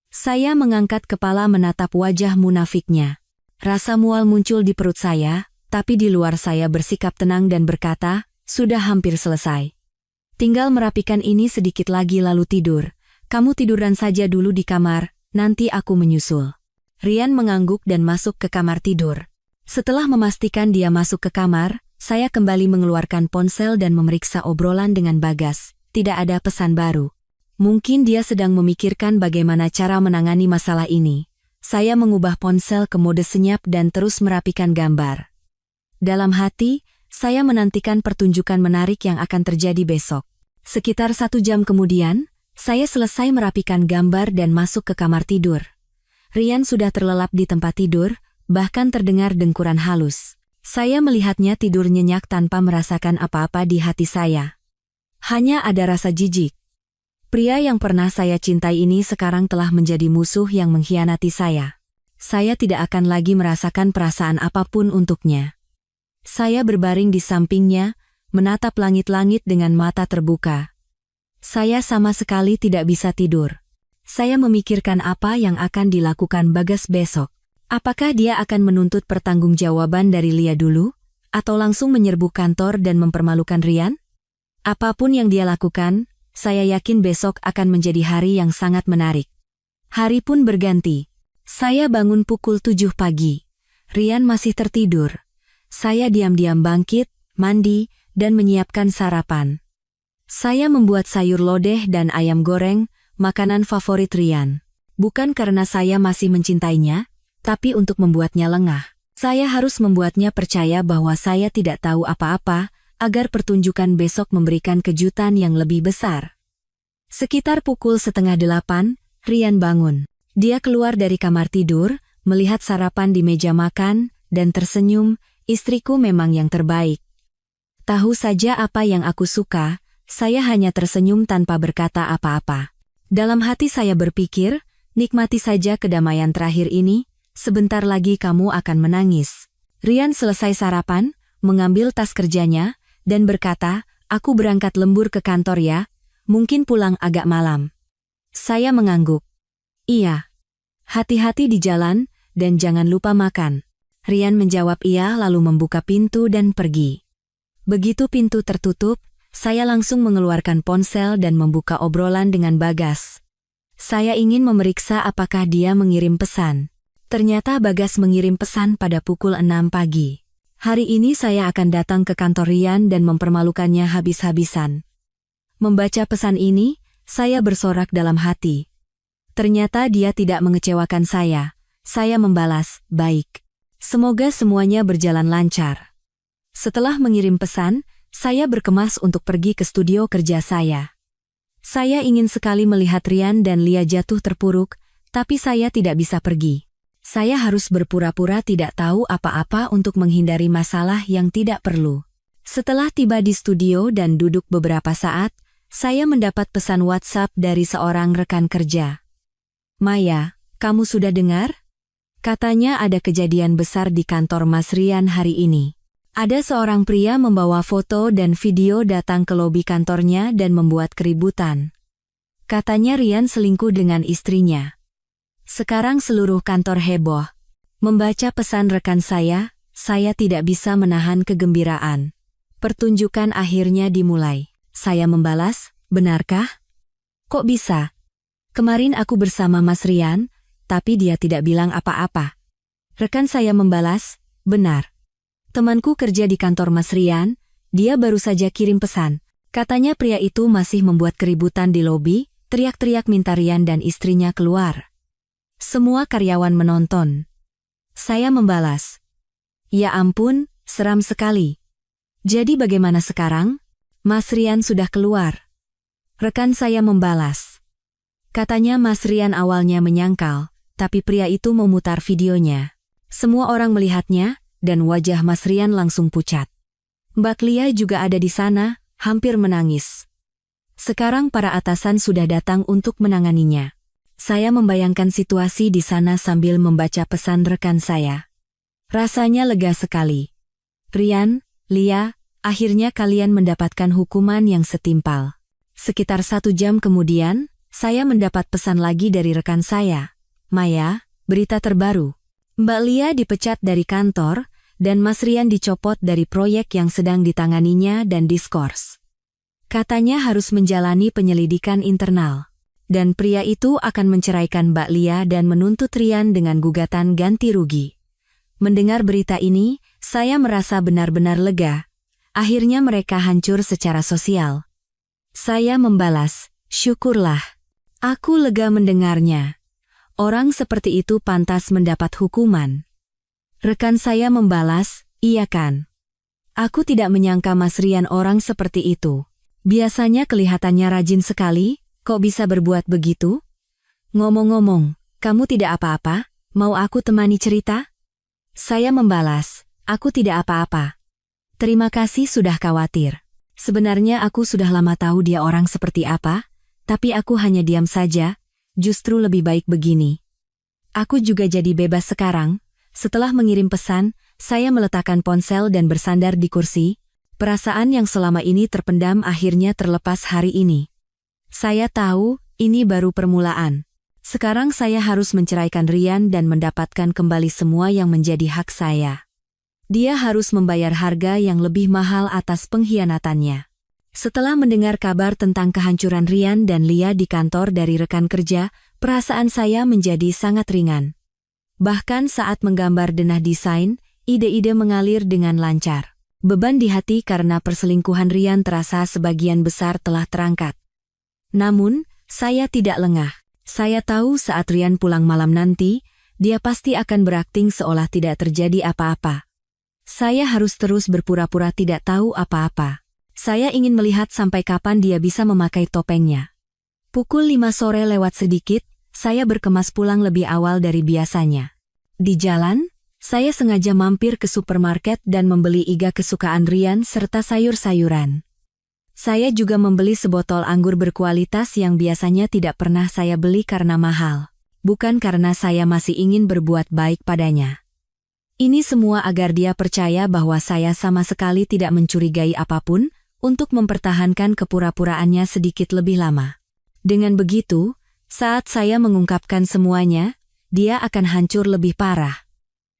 Saya mengangkat kepala menatap wajah munafiknya. Rasa mual muncul di perut saya, tapi di luar saya bersikap tenang dan berkata, "Sudah hampir selesai. Tinggal merapikan ini sedikit lagi lalu tidur. Kamu tiduran saja dulu di kamar, nanti aku menyusul." Rian mengangguk dan masuk ke kamar tidur. Setelah memastikan dia masuk ke kamar, saya kembali mengeluarkan ponsel dan memeriksa obrolan dengan Bagas. Tidak ada pesan baru. Mungkin dia sedang memikirkan bagaimana cara menangani masalah ini. Saya mengubah ponsel ke mode senyap dan terus merapikan gambar. Dalam hati, saya menantikan pertunjukan menarik yang akan terjadi besok. Sekitar 1 jam kemudian, saya selesai merapikan gambar dan masuk ke kamar tidur. Rian sudah terlelap di tempat tidur, bahkan terdengar dengkuran halus. Saya melihatnya tidur nyenyak tanpa merasakan apa-apa di hati saya. Hanya ada rasa jijik. Pria yang pernah saya cintai ini sekarang telah menjadi musuh yang mengkhianati saya. Saya tidak akan lagi merasakan perasaan apapun untuknya. Saya berbaring di sampingnya, menatap langit-langit dengan mata terbuka. Saya sama sekali tidak bisa tidur. Saya memikirkan apa yang akan dilakukan Bagas besok. Apakah dia akan menuntut pertanggungjawaban dari Lia dulu? Atau langsung menyerbu kantor dan mempermalukan Rian? Apapun yang dia lakukan, saya yakin besok akan menjadi hari yang sangat menarik. Hari pun berganti. Saya bangun pukul 7 pagi. Rian masih tertidur. Saya diam-diam bangkit, mandi, dan menyiapkan sarapan. Saya membuat sayur lodeh dan ayam goreng, makanan favorit Rian. Bukan karena saya masih mencintainya, tapi untuk membuatnya lengah. Saya harus membuatnya percaya bahwa saya tidak tahu apa-apa, agar pertunjukan besok memberikan kejutan yang lebih besar. Sekitar pukul 7:30, Rian bangun. Dia keluar dari kamar tidur, melihat sarapan di meja makan, dan tersenyum, istriku memang yang terbaik. Tahu saja apa yang aku suka, saya hanya tersenyum tanpa berkata apa-apa. Dalam hati saya berpikir, nikmati saja kedamaian terakhir ini, sebentar lagi kamu akan menangis. Rian selesai sarapan, mengambil tas kerjanya, dan berkata, aku berangkat lembur ke kantor ya, mungkin pulang agak malam. Saya mengangguk. Iya. Hati-hati di jalan, dan jangan lupa makan. Rian menjawab iya lalu membuka pintu dan pergi. Begitu pintu tertutup, saya langsung mengeluarkan ponsel dan membuka obrolan dengan Bagas. Saya ingin memeriksa apakah dia mengirim pesan. Ternyata Bagas mengirim pesan pada pukul 6 pagi. Hari ini saya akan datang ke kantor Rian dan mempermalukannya habis-habisan. Membaca pesan ini, saya bersorak dalam hati. Ternyata dia tidak mengecewakan saya. Saya membalas, baik. Semoga semuanya berjalan lancar. Setelah mengirim pesan, saya berkemas untuk pergi ke studio kerja saya. Saya ingin sekali melihat Rian dan Lia jatuh terpuruk, tapi saya tidak bisa pergi. Saya harus berpura-pura tidak tahu apa-apa untuk menghindari masalah yang tidak perlu. Setelah tiba di studio dan duduk beberapa saat, saya mendapat pesan WhatsApp dari seorang rekan kerja. Maya, kamu sudah dengar? Katanya ada kejadian besar di kantor Mas Rian hari ini. Ada seorang pria membawa foto dan video datang ke lobi kantornya dan membuat keributan. Katanya Rian selingkuh dengan istrinya. Sekarang seluruh kantor heboh. Membaca pesan rekan saya tidak bisa menahan kegembiraan. Pertunjukan akhirnya dimulai. Saya membalas, benarkah? Kok bisa? Kemarin aku bersama Mas Rian, tapi dia tidak bilang apa-apa. Rekan saya membalas, benar. Temanku kerja di kantor Mas Rian, dia baru saja kirim pesan. Katanya pria itu masih membuat keributan di lobi, teriak-teriak minta Rian dan istrinya keluar. Semua karyawan menonton. Saya membalas, ya ampun, seram sekali. Jadi bagaimana sekarang? Mas Rian sudah keluar. Rekan saya membalas. Katanya Mas Rian awalnya menyangkal, tapi pria itu memutar videonya. Semua orang melihatnya, dan wajah Mas Rian langsung pucat. Mbak Lia juga ada di sana, hampir menangis. Sekarang para atasan sudah datang untuk menanganinya. Saya membayangkan situasi di sana sambil membaca pesan rekan saya. Rasanya lega sekali. Rian, Lia, akhirnya kalian mendapatkan hukuman yang setimpal. Sekitar 1 jam kemudian, saya mendapat pesan lagi dari rekan saya. Maya, berita terbaru. Mbak Lia dipecat dari kantor, dan Mas Rian dicopot dari proyek yang sedang ditanganinya dan diskors. Katanya harus menjalani penyelidikan internal. Dan pria itu akan menceraikan Mbak Lia dan menuntut Rian dengan gugatan ganti rugi. Mendengar berita ini, saya merasa benar-benar lega. Akhirnya mereka hancur secara sosial. Saya membalas, syukurlah. Aku lega mendengarnya. Orang seperti itu pantas mendapat hukuman. Rekan saya membalas, iya kan. Aku tidak menyangka Mas Rian orang seperti itu. Biasanya kelihatannya rajin sekali, kok bisa berbuat begitu? Ngomong-ngomong, kamu tidak apa-apa, mau aku temani cerita? Saya membalas, aku tidak apa-apa. Terima kasih sudah khawatir. Sebenarnya aku sudah lama tahu dia orang seperti apa, tapi aku hanya diam saja, justru lebih baik begini. Aku juga jadi bebas sekarang. Setelah mengirim pesan, saya meletakkan ponsel dan bersandar di kursi. Perasaan yang selama ini terpendam akhirnya terlepas hari ini. Saya tahu, ini baru permulaan. Sekarang saya harus menceraikan Rian dan mendapatkan kembali semua yang menjadi hak saya. Dia harus membayar harga yang lebih mahal atas pengkhianatannya. Setelah mendengar kabar tentang kehancuran Rian dan Lia di kantor dari rekan kerja, perasaan saya menjadi sangat ringan. Bahkan saat menggambar denah desain, ide-ide mengalir dengan lancar. Beban di hati karena perselingkuhan Rian terasa sebagian besar telah terangkat. Namun, saya tidak lengah. Saya tahu saat Rian pulang malam nanti, dia pasti akan berakting seolah tidak terjadi apa-apa. Saya harus terus berpura-pura tidak tahu apa-apa. Saya ingin melihat sampai kapan dia bisa memakai topengnya. Pukul 5 sore lewat sedikit, saya berkemas pulang lebih awal dari biasanya. Di jalan, saya sengaja mampir ke supermarket dan membeli iga kesukaan Rian serta sayur-sayuran. Saya juga membeli sebotol anggur berkualitas yang biasanya tidak pernah saya beli karena mahal. Bukan karena saya masih ingin berbuat baik padanya. Ini semua agar dia percaya bahwa saya sama sekali tidak mencurigai apapun, untuk mempertahankan kepura-puraannya sedikit lebih lama. Dengan begitu, saat saya mengungkapkan semuanya, dia akan hancur lebih parah.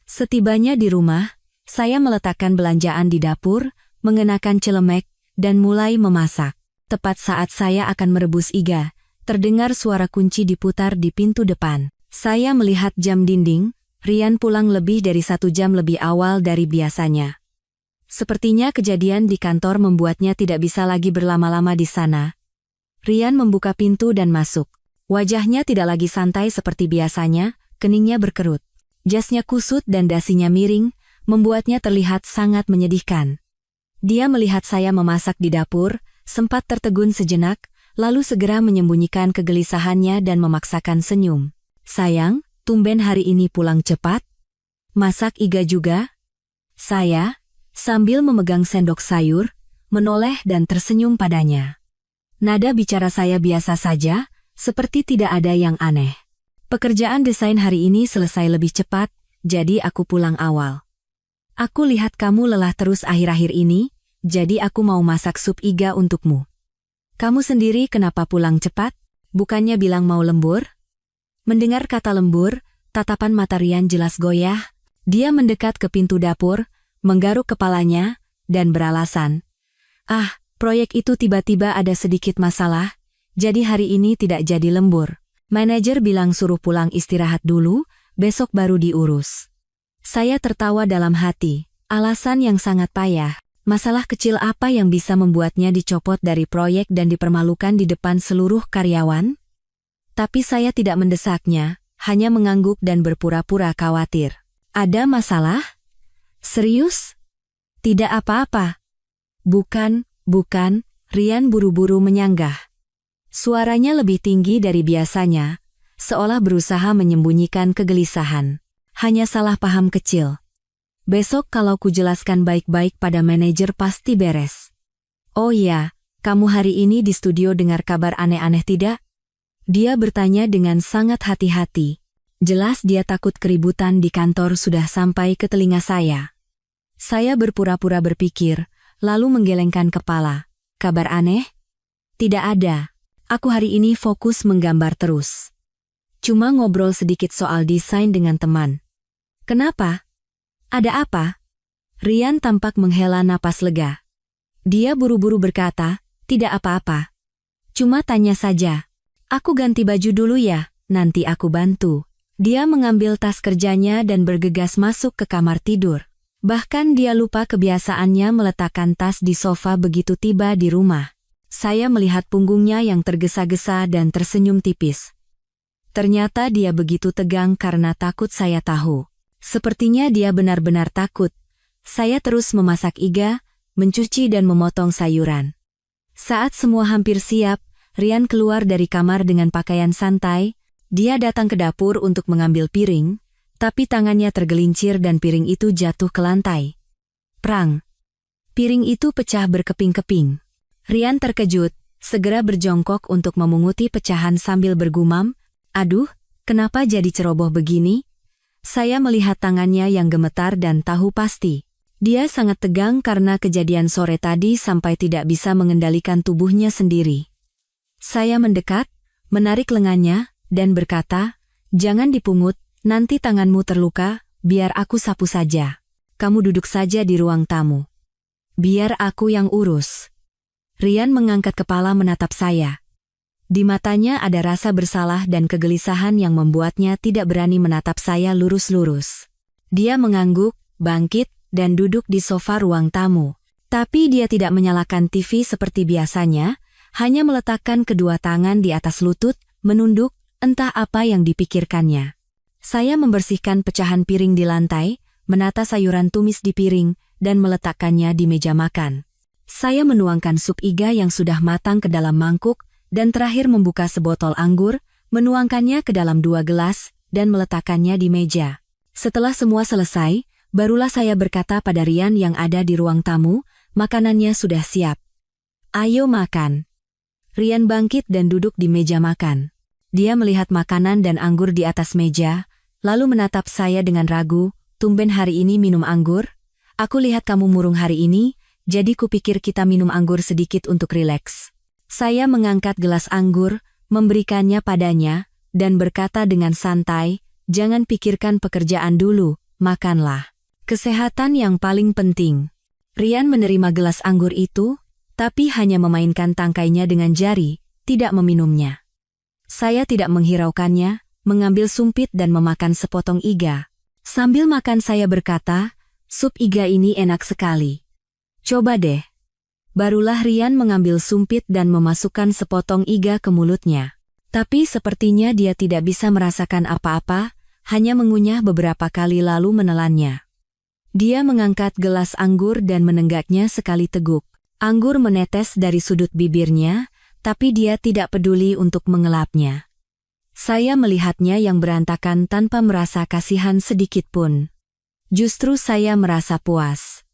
Setibanya di rumah, saya meletakkan belanjaan di dapur, mengenakan celemek, dan mulai memasak. Tepat saat saya akan merebus iga, terdengar suara kunci diputar di pintu depan. Saya melihat jam dinding, Rian pulang lebih dari 1 jam lebih awal dari biasanya. Sepertinya kejadian di kantor membuatnya tidak bisa lagi berlama-lama di sana. Rian membuka pintu dan masuk. Wajahnya tidak lagi santai seperti biasanya, keningnya berkerut. Jasnya kusut dan dasinya miring, membuatnya terlihat sangat menyedihkan. Dia melihat saya memasak di dapur, sempat tertegun sejenak, lalu segera menyembunyikan kegelisahannya dan memaksakan senyum. Sayang, tumben hari ini pulang cepat? Masak iga juga? Saya, sambil memegang sendok sayur, menoleh dan tersenyum padanya. Nada bicara saya biasa saja, seperti tidak ada yang aneh. Pekerjaan desain hari ini selesai lebih cepat, jadi aku pulang awal. Aku lihat kamu lelah terus akhir-akhir ini, jadi aku mau masak sup iga untukmu. Kamu sendiri kenapa pulang cepat? Bukannya bilang mau lembur? Mendengar kata lembur, tatapan mata Rian jelas goyah. Dia mendekat ke pintu dapur, menggaruk kepalanya, dan beralasan. Proyek itu tiba-tiba ada sedikit masalah, jadi hari ini tidak jadi lembur. Manajer bilang suruh pulang istirahat dulu, besok baru diurus. Saya tertawa dalam hati, alasan yang sangat payah. Masalah kecil apa yang bisa membuatnya dicopot dari proyek dan dipermalukan di depan seluruh karyawan? Tapi saya tidak mendesaknya, hanya mengangguk dan berpura-pura khawatir. Ada masalah? Serius? Tidak apa-apa. Bukan, Rian buru-buru menyanggah. Suaranya lebih tinggi dari biasanya, seolah berusaha menyembunyikan kegelisahan. Hanya salah paham kecil. Besok kalau kujelaskan baik-baik pada manajer pasti beres. Oh iya, kamu hari ini di studio dengar kabar aneh-aneh tidak? Dia bertanya dengan sangat hati-hati. Jelas dia takut keributan di kantor sudah sampai ke telinga saya. Saya berpura-pura berpikir, lalu menggelengkan kepala. Kabar aneh? Tidak ada. Aku hari ini fokus menggambar terus. Cuma ngobrol sedikit soal desain dengan teman. Kenapa? Ada apa? Rian tampak menghela napas lega. Dia buru-buru berkata, tidak apa-apa. Cuma tanya saja. Aku ganti baju dulu ya, nanti aku bantu. Dia mengambil tas kerjanya dan bergegas masuk ke kamar tidur. Bahkan dia lupa kebiasaannya meletakkan tas di sofa begitu tiba di rumah. Saya melihat punggungnya yang tergesa-gesa dan tersenyum tipis. Ternyata dia begitu tegang karena takut saya tahu. Sepertinya dia benar-benar takut. Saya terus memasak iga, mencuci dan memotong sayuran. Saat semua hampir siap, Rian keluar dari kamar dengan pakaian santai. Dia datang ke dapur untuk mengambil piring, Tapi tangannya tergelincir dan piring itu jatuh ke lantai. Prang! Piring itu pecah berkeping-keping. Rian terkejut, segera berjongkok untuk memunguti pecahan sambil bergumam, "Aduh, kenapa jadi ceroboh begini?" Saya melihat tangannya yang gemetar dan tahu pasti. Dia sangat tegang karena kejadian sore tadi sampai tidak bisa mengendalikan tubuhnya sendiri. Saya mendekat, menarik lengannya, dan berkata, "Jangan dipungut, nanti tanganmu terluka, biar aku sapu saja. Kamu duduk saja di ruang tamu. Biar aku yang urus." Rian mengangkat kepala menatap saya. Di matanya ada rasa bersalah dan kegelisahan yang membuatnya tidak berani menatap saya lurus-lurus. Dia mengangguk, bangkit, dan duduk di sofa ruang tamu. Tapi dia tidak menyalakan TV seperti biasanya, hanya meletakkan kedua tangan di atas lutut, menunduk, entah apa yang dipikirkannya. Saya membersihkan pecahan piring di lantai, menata sayuran tumis di piring, dan meletakkannya di meja makan. Saya menuangkan sup iga yang sudah matang ke dalam mangkuk, dan terakhir membuka sebotol anggur, menuangkannya ke dalam 2 gelas, dan meletakkannya di meja. Setelah semua selesai, barulah saya berkata pada Rian yang ada di ruang tamu, "Makanannya sudah siap. Ayo makan." Rian bangkit dan duduk di meja makan. Dia melihat makanan dan anggur di atas meja, lalu menatap saya dengan ragu, "Tumben hari ini minum anggur? Aku lihat kamu murung hari ini, jadi kupikir kita minum anggur sedikit untuk rileks." Saya mengangkat gelas anggur, memberikannya padanya, dan berkata dengan santai, "Jangan pikirkan pekerjaan dulu, makanlah. Kesehatan yang paling penting." Rian menerima gelas anggur itu, tapi hanya memainkan tangkainya dengan jari, tidak meminumnya. Saya tidak menghiraukannya, mengambil sumpit dan memakan sepotong iga. Sambil makan saya berkata, "Sup iga ini enak sekali. Coba deh." Barulah Rian mengambil sumpit dan memasukkan sepotong iga ke mulutnya. Tapi sepertinya dia tidak bisa merasakan apa-apa, hanya mengunyah beberapa kali lalu menelannya. Dia mengangkat gelas anggur dan menenggaknya sekali teguk. Anggur menetes dari sudut bibirnya, tapi dia tidak peduli untuk mengelapnya. Saya melihatnya yang berantakan tanpa merasa kasihan sedikit pun. Justru saya merasa puas.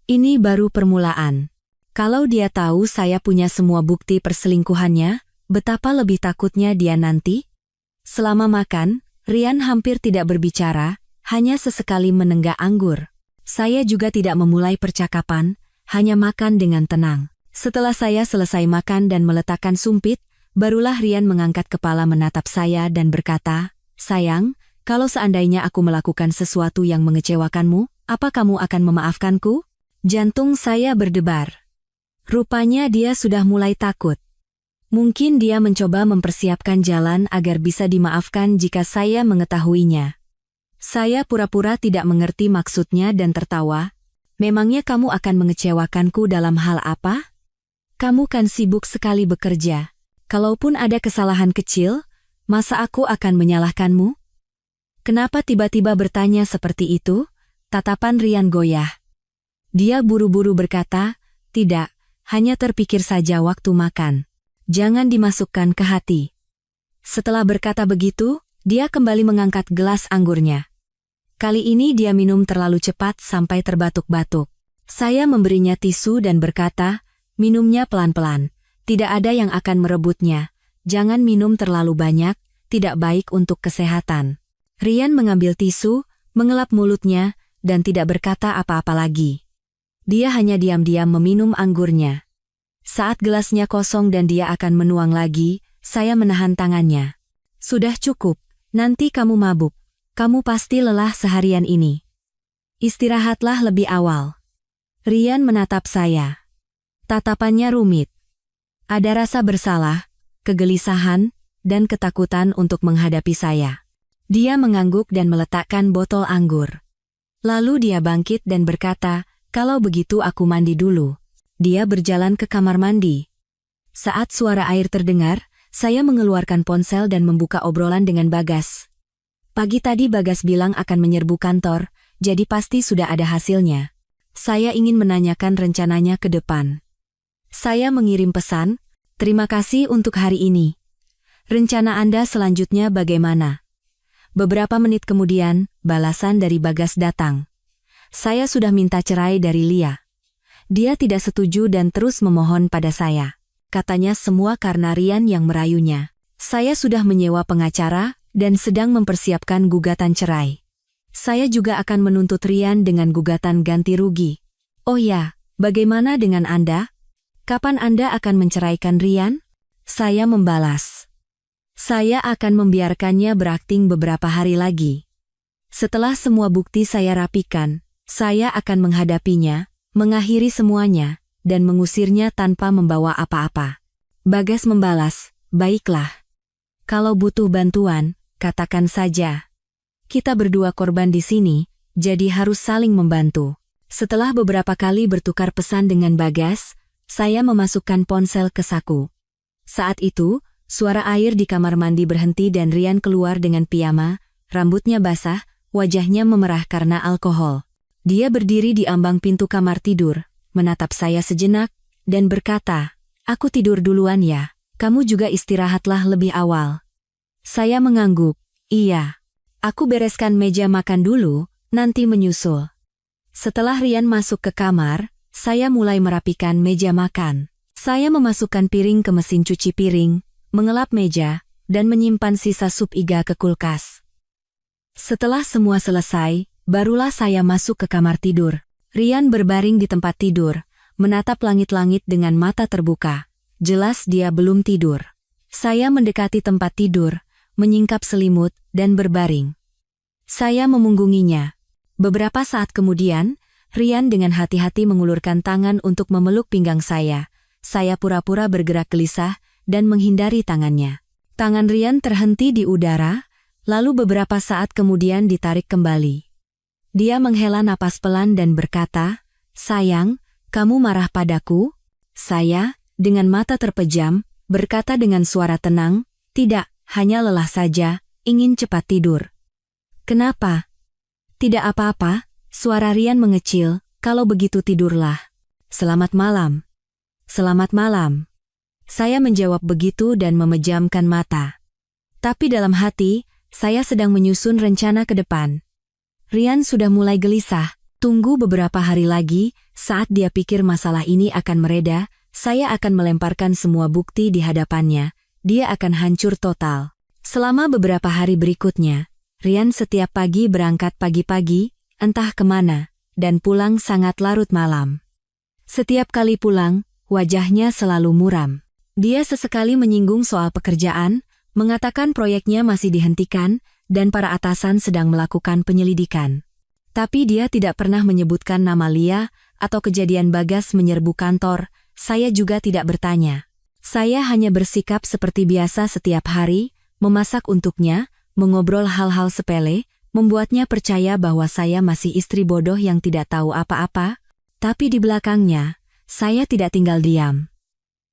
Ini baru permulaan. Kalau dia tahu saya punya semua bukti perselingkuhannya, betapa lebih takutnya dia nanti. Selama makan, Rian hampir tidak berbicara, hanya sesekali menenggak anggur. Saya juga tidak memulai percakapan, hanya makan dengan tenang. Setelah saya selesai makan dan meletakkan sumpit, barulah Rian mengangkat kepala menatap saya dan berkata, "Sayang, kalau seandainya aku melakukan sesuatu yang mengecewakanmu, apa kamu akan memaafkanku?" Jantung saya berdebar. Rupanya dia sudah mulai takut. Mungkin dia mencoba mempersiapkan jalan agar bisa dimaafkan jika saya mengetahuinya. Saya pura-pura tidak mengerti maksudnya dan tertawa. "Memangnya kamu akan mengecewakanku dalam hal apa? Kamu kan sibuk sekali bekerja. Kalaupun ada kesalahan kecil, masa aku akan menyalahkanmu?" Kenapa tiba-tiba bertanya seperti itu? Tatapan Rian goyah. Dia buru-buru berkata, "Tidak. Hanya terpikir saja waktu makan. Jangan dimasukkan ke hati." Setelah berkata begitu, dia kembali mengangkat gelas anggurnya. Kali ini dia minum terlalu cepat sampai terbatuk-batuk. Saya memberinya tisu dan berkata, "Minumnya pelan-pelan. Tidak ada yang akan merebutnya. Jangan minum terlalu banyak, tidak baik untuk kesehatan." Rian mengambil tisu, mengelap mulutnya, dan tidak berkata apa-apa lagi. Dia hanya diam-diam meminum anggurnya. Saat gelasnya kosong dan dia akan menuang lagi, saya menahan tangannya. "Sudah cukup, nanti kamu mabuk. Kamu pasti lelah seharian ini. Istirahatlah lebih awal." Rian menatap saya. Tatapannya rumit. Ada rasa bersalah, kegelisahan, dan ketakutan untuk menghadapi saya. Dia mengangguk dan meletakkan botol anggur. Lalu dia bangkit dan berkata, "Kalau begitu aku mandi dulu." Dia berjalan ke kamar mandi. Saat suara air terdengar, saya mengeluarkan ponsel dan membuka obrolan dengan Bagas. Pagi tadi Bagas bilang akan menyerbu kantor, jadi pasti sudah ada hasilnya. Saya ingin menanyakan rencananya ke depan. Saya mengirim pesan, "Terima kasih untuk hari ini. Rencana Anda selanjutnya bagaimana? Beberapa menit kemudian, balasan dari Bagas datang. Saya sudah minta cerai dari Lia. Dia tidak setuju dan terus memohon pada saya. Katanya semua karena Rian yang merayunya. Saya sudah menyewa pengacara dan sedang mempersiapkan gugatan cerai. Saya juga akan menuntut Rian dengan gugatan ganti rugi. Oh ya, bagaimana dengan Anda? Kapan Anda akan menceraikan Rian? Saya membalas. Saya akan membiarkannya berakting beberapa hari lagi. Setelah semua bukti saya rapikan, saya akan menghadapinya, mengakhiri semuanya, dan mengusirnya tanpa membawa apa-apa. Bagas membalas, baiklah. Kalau butuh bantuan, katakan saja. Kita berdua korban di sini, jadi harus saling membantu. Setelah beberapa kali bertukar pesan dengan Bagas, saya memasukkan ponsel ke saku. Saat itu, suara air di kamar mandi berhenti dan Rian keluar dengan piyama, rambutnya basah, wajahnya memerah karena alkohol. Dia berdiri di ambang pintu kamar tidur, menatap saya sejenak, dan berkata, "Aku tidur duluan ya, kamu juga istirahatlah lebih awal." Saya mengangguk, "Iya. Aku bereskan meja makan dulu, nanti menyusul." Setelah Rian masuk ke kamar, saya mulai merapikan meja makan. Saya memasukkan piring ke mesin cuci piring, mengelap meja, dan menyimpan sisa sup iga ke kulkas. Setelah semua selesai, barulah saya masuk ke kamar tidur. Rian berbaring di tempat tidur, menatap langit-langit dengan mata terbuka. Jelas dia belum tidur. Saya mendekati tempat tidur, menyingkap selimut, dan berbaring. Saya memunggunginya. Beberapa saat kemudian, Rian dengan hati-hati mengulurkan tangan untuk memeluk pinggang saya. Saya pura-pura bergerak gelisah dan menghindari tangannya. Tangan Rian terhenti di udara, lalu beberapa saat kemudian ditarik kembali. Dia menghela napas pelan dan berkata, "Sayang, kamu marah padaku?" Saya, dengan mata terpejam, berkata dengan suara tenang, "Tidak, hanya lelah saja, ingin cepat tidur." "Kenapa?" "Tidak apa-apa," suara Rian mengecil, "kalau begitu tidurlah. Selamat malam." "Selamat malam." Saya menjawab begitu dan memejamkan mata. Tapi dalam hati, saya sedang menyusun rencana ke depan. Rian sudah mulai gelisah. Tunggu beberapa hari lagi, saat dia pikir masalah ini akan mereda, saya akan melemparkan semua bukti di hadapannya. Dia akan hancur total. Selama beberapa hari berikutnya, Rian setiap pagi berangkat pagi-pagi, entah kemana, dan pulang sangat larut malam. Setiap kali pulang, wajahnya selalu muram. Dia sesekali menyinggung soal pekerjaan, mengatakan proyeknya masih dihentikan, dan para atasan sedang melakukan penyelidikan. Tapi dia tidak pernah menyebutkan nama Lia, atau kejadian Bagas menyerbu kantor. Saya juga tidak bertanya. Saya hanya bersikap seperti biasa setiap hari, memasak untuknya, mengobrol hal-hal sepele, membuatnya percaya bahwa saya masih istri bodoh yang tidak tahu apa-apa. Tapi di belakangnya, saya tidak tinggal diam.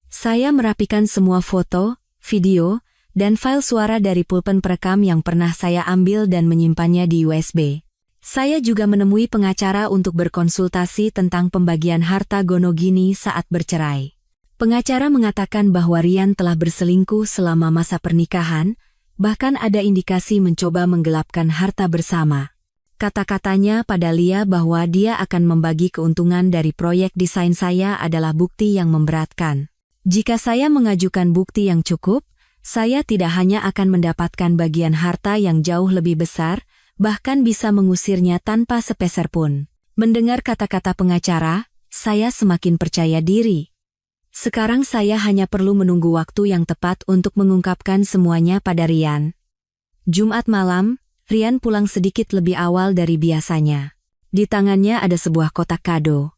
Saya merapikan semua foto, video, dan file suara dari pulpen perekam yang pernah saya ambil dan menyimpannya di USB. Saya juga menemui pengacara untuk berkonsultasi tentang pembagian harta Gonogini saat bercerai. Pengacara mengatakan bahwa Rian telah berselingkuh selama masa pernikahan, bahkan ada indikasi mencoba menggelapkan harta bersama. Kata-katanya pada Lia bahwa dia akan membagi keuntungan dari proyek desain saya adalah bukti yang memberatkan. Jika saya mengajukan bukti yang cukup, saya tidak hanya akan mendapatkan bagian harta yang jauh lebih besar, bahkan bisa mengusirnya tanpa sepeser pun. Mendengar kata-kata pengacara, saya semakin percaya diri. Sekarang saya hanya perlu menunggu waktu yang tepat untuk mengungkapkan semuanya pada Rian. Jumat malam, Rian pulang sedikit lebih awal dari biasanya. Di tangannya ada sebuah kotak kado.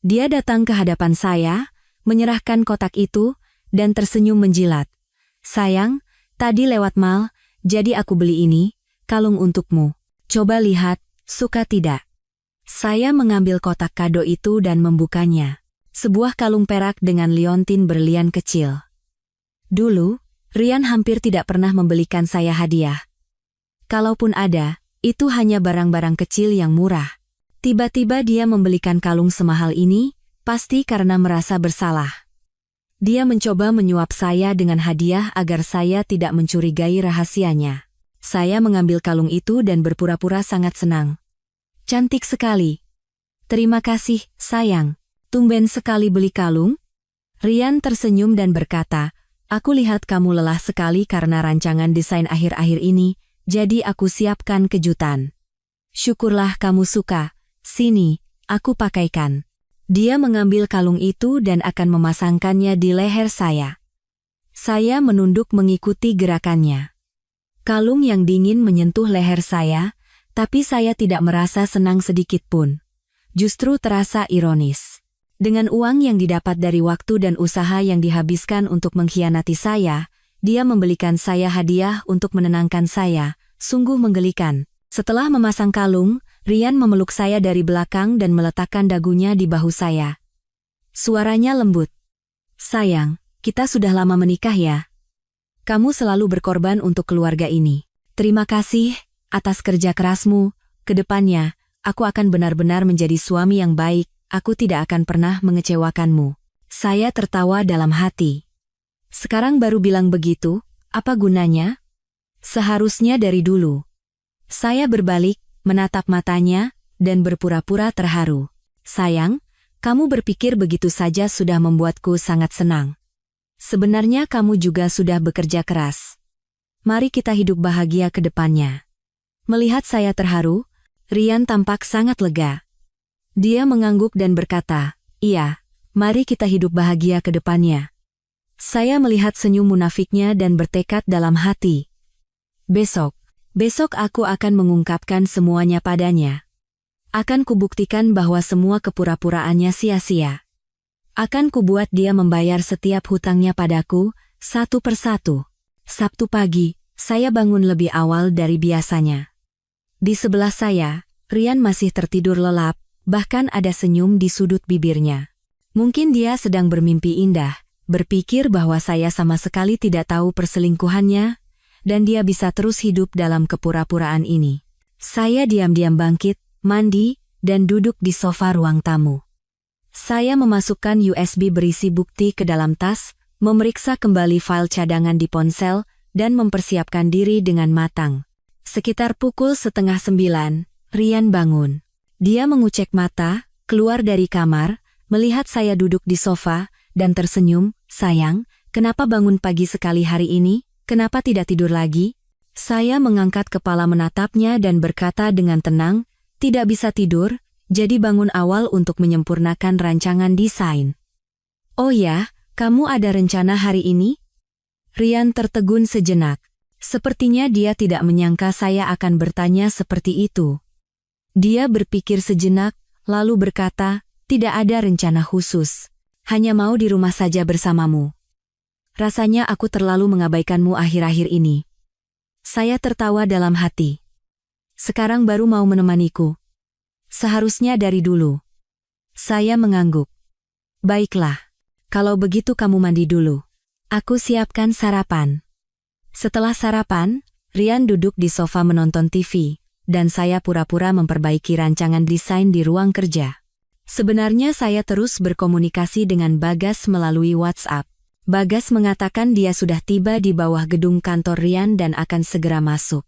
Dia datang ke hadapan saya, menyerahkan kotak itu, dan tersenyum menjilat. "Sayang, tadi lewat mall, jadi aku beli ini, kalung untukmu. Coba lihat, suka tidak?" Saya mengambil kotak kado itu dan membukanya. Sebuah kalung perak dengan liontin berlian kecil. Dulu, Rian hampir tidak pernah membelikan saya hadiah. Kalaupun ada, itu hanya barang-barang kecil yang murah. Tiba-tiba dia membelikan kalung semahal ini, pasti karena merasa bersalah. Dia mencoba menyuap saya dengan hadiah agar saya tidak mencurigai rahasianya. Saya mengambil kalung itu dan berpura-pura sangat senang. Cantik sekali. Terima kasih, sayang. Tumben sekali beli kalung? Rian tersenyum dan berkata, aku lihat kamu lelah sekali karena rancangan desain akhir-akhir ini, jadi aku siapkan kejutan. Syukurlah kamu suka. Sini, aku pakaikan. Dia mengambil kalung itu dan akan memasangkannya di leher saya. Saya menunduk mengikuti gerakannya. Kalung yang dingin menyentuh leher saya, tapi saya tidak merasa senang sedikit pun. Justru terasa ironis. Dengan uang yang didapat dari waktu dan usaha yang dihabiskan untuk mengkhianati saya, dia membelikan saya hadiah untuk menenangkan saya, sungguh menggelikan. Setelah memasang kalung, Rian memeluk saya dari belakang dan meletakkan dagunya di bahu saya. Suaranya lembut. Sayang, kita sudah lama menikah ya. Kamu selalu berkorban untuk keluarga ini. Terima kasih atas kerja kerasmu. Kedepannya, aku akan benar-benar menjadi suami yang baik. Aku tidak akan pernah mengecewakanmu. Saya tertawa dalam hati. Sekarang baru bilang begitu, apa gunanya? Seharusnya dari dulu. Saya berbalik, menatap matanya, dan berpura-pura terharu. Sayang, kamu berpikir begitu saja sudah membuatku sangat senang. Sebenarnya kamu juga sudah bekerja keras. Mari kita hidup bahagia ke depannya. Melihat saya terharu, Rian tampak sangat lega. Dia mengangguk dan berkata, iya, mari kita hidup bahagia ke depannya. Saya melihat senyum munafiknya dan bertekad dalam hati. Besok aku akan mengungkapkan semuanya padanya. Akan kubuktikan bahwa semua kepura-puraannya sia-sia. Akan kubuat dia membayar setiap hutangnya padaku, satu persatu. Sabtu pagi, saya bangun lebih awal dari biasanya. Di sebelah saya, Rian masih tertidur lelap, bahkan ada senyum di sudut bibirnya. Mungkin dia sedang bermimpi indah, berpikir bahwa saya sama sekali tidak tahu perselingkuhannya, dan dia bisa terus hidup dalam kepura-puraan ini. Saya diam-diam bangkit, mandi, dan duduk di sofa ruang tamu. Saya memasukkan USB berisi bukti ke dalam tas, memeriksa kembali file cadangan di ponsel, dan mempersiapkan diri dengan matang. Sekitar pukul 8:30, Rian bangun. Dia mengucek mata, keluar dari kamar, melihat saya duduk di sofa, dan tersenyum, sayang, kenapa bangun pagi sekali hari ini, kenapa tidak tidur lagi? Saya mengangkat kepala menatapnya dan berkata dengan tenang, tidak bisa tidur, jadi bangun awal untuk menyempurnakan rancangan desain. Oh ya, kamu ada rencana hari ini? Rian tertegun sejenak. Sepertinya dia tidak menyangka saya akan bertanya seperti itu. Dia berpikir sejenak, lalu berkata, tidak ada rencana khusus. Hanya mau di rumah saja bersamamu. Rasanya aku terlalu mengabaikanmu akhir-akhir ini. Saya tertawa dalam hati. Sekarang baru mau menemaniku. Seharusnya dari dulu. Saya mengangguk. Baiklah. Kalau begitu kamu mandi dulu. Aku siapkan sarapan. Setelah sarapan, Rian duduk di sofa menonton TV. Dan saya pura-pura memperbaiki rancangan desain di ruang kerja. Sebenarnya saya terus berkomunikasi dengan Bagas melalui WhatsApp. Bagas mengatakan dia sudah tiba di bawah gedung kantor Rian dan akan segera masuk.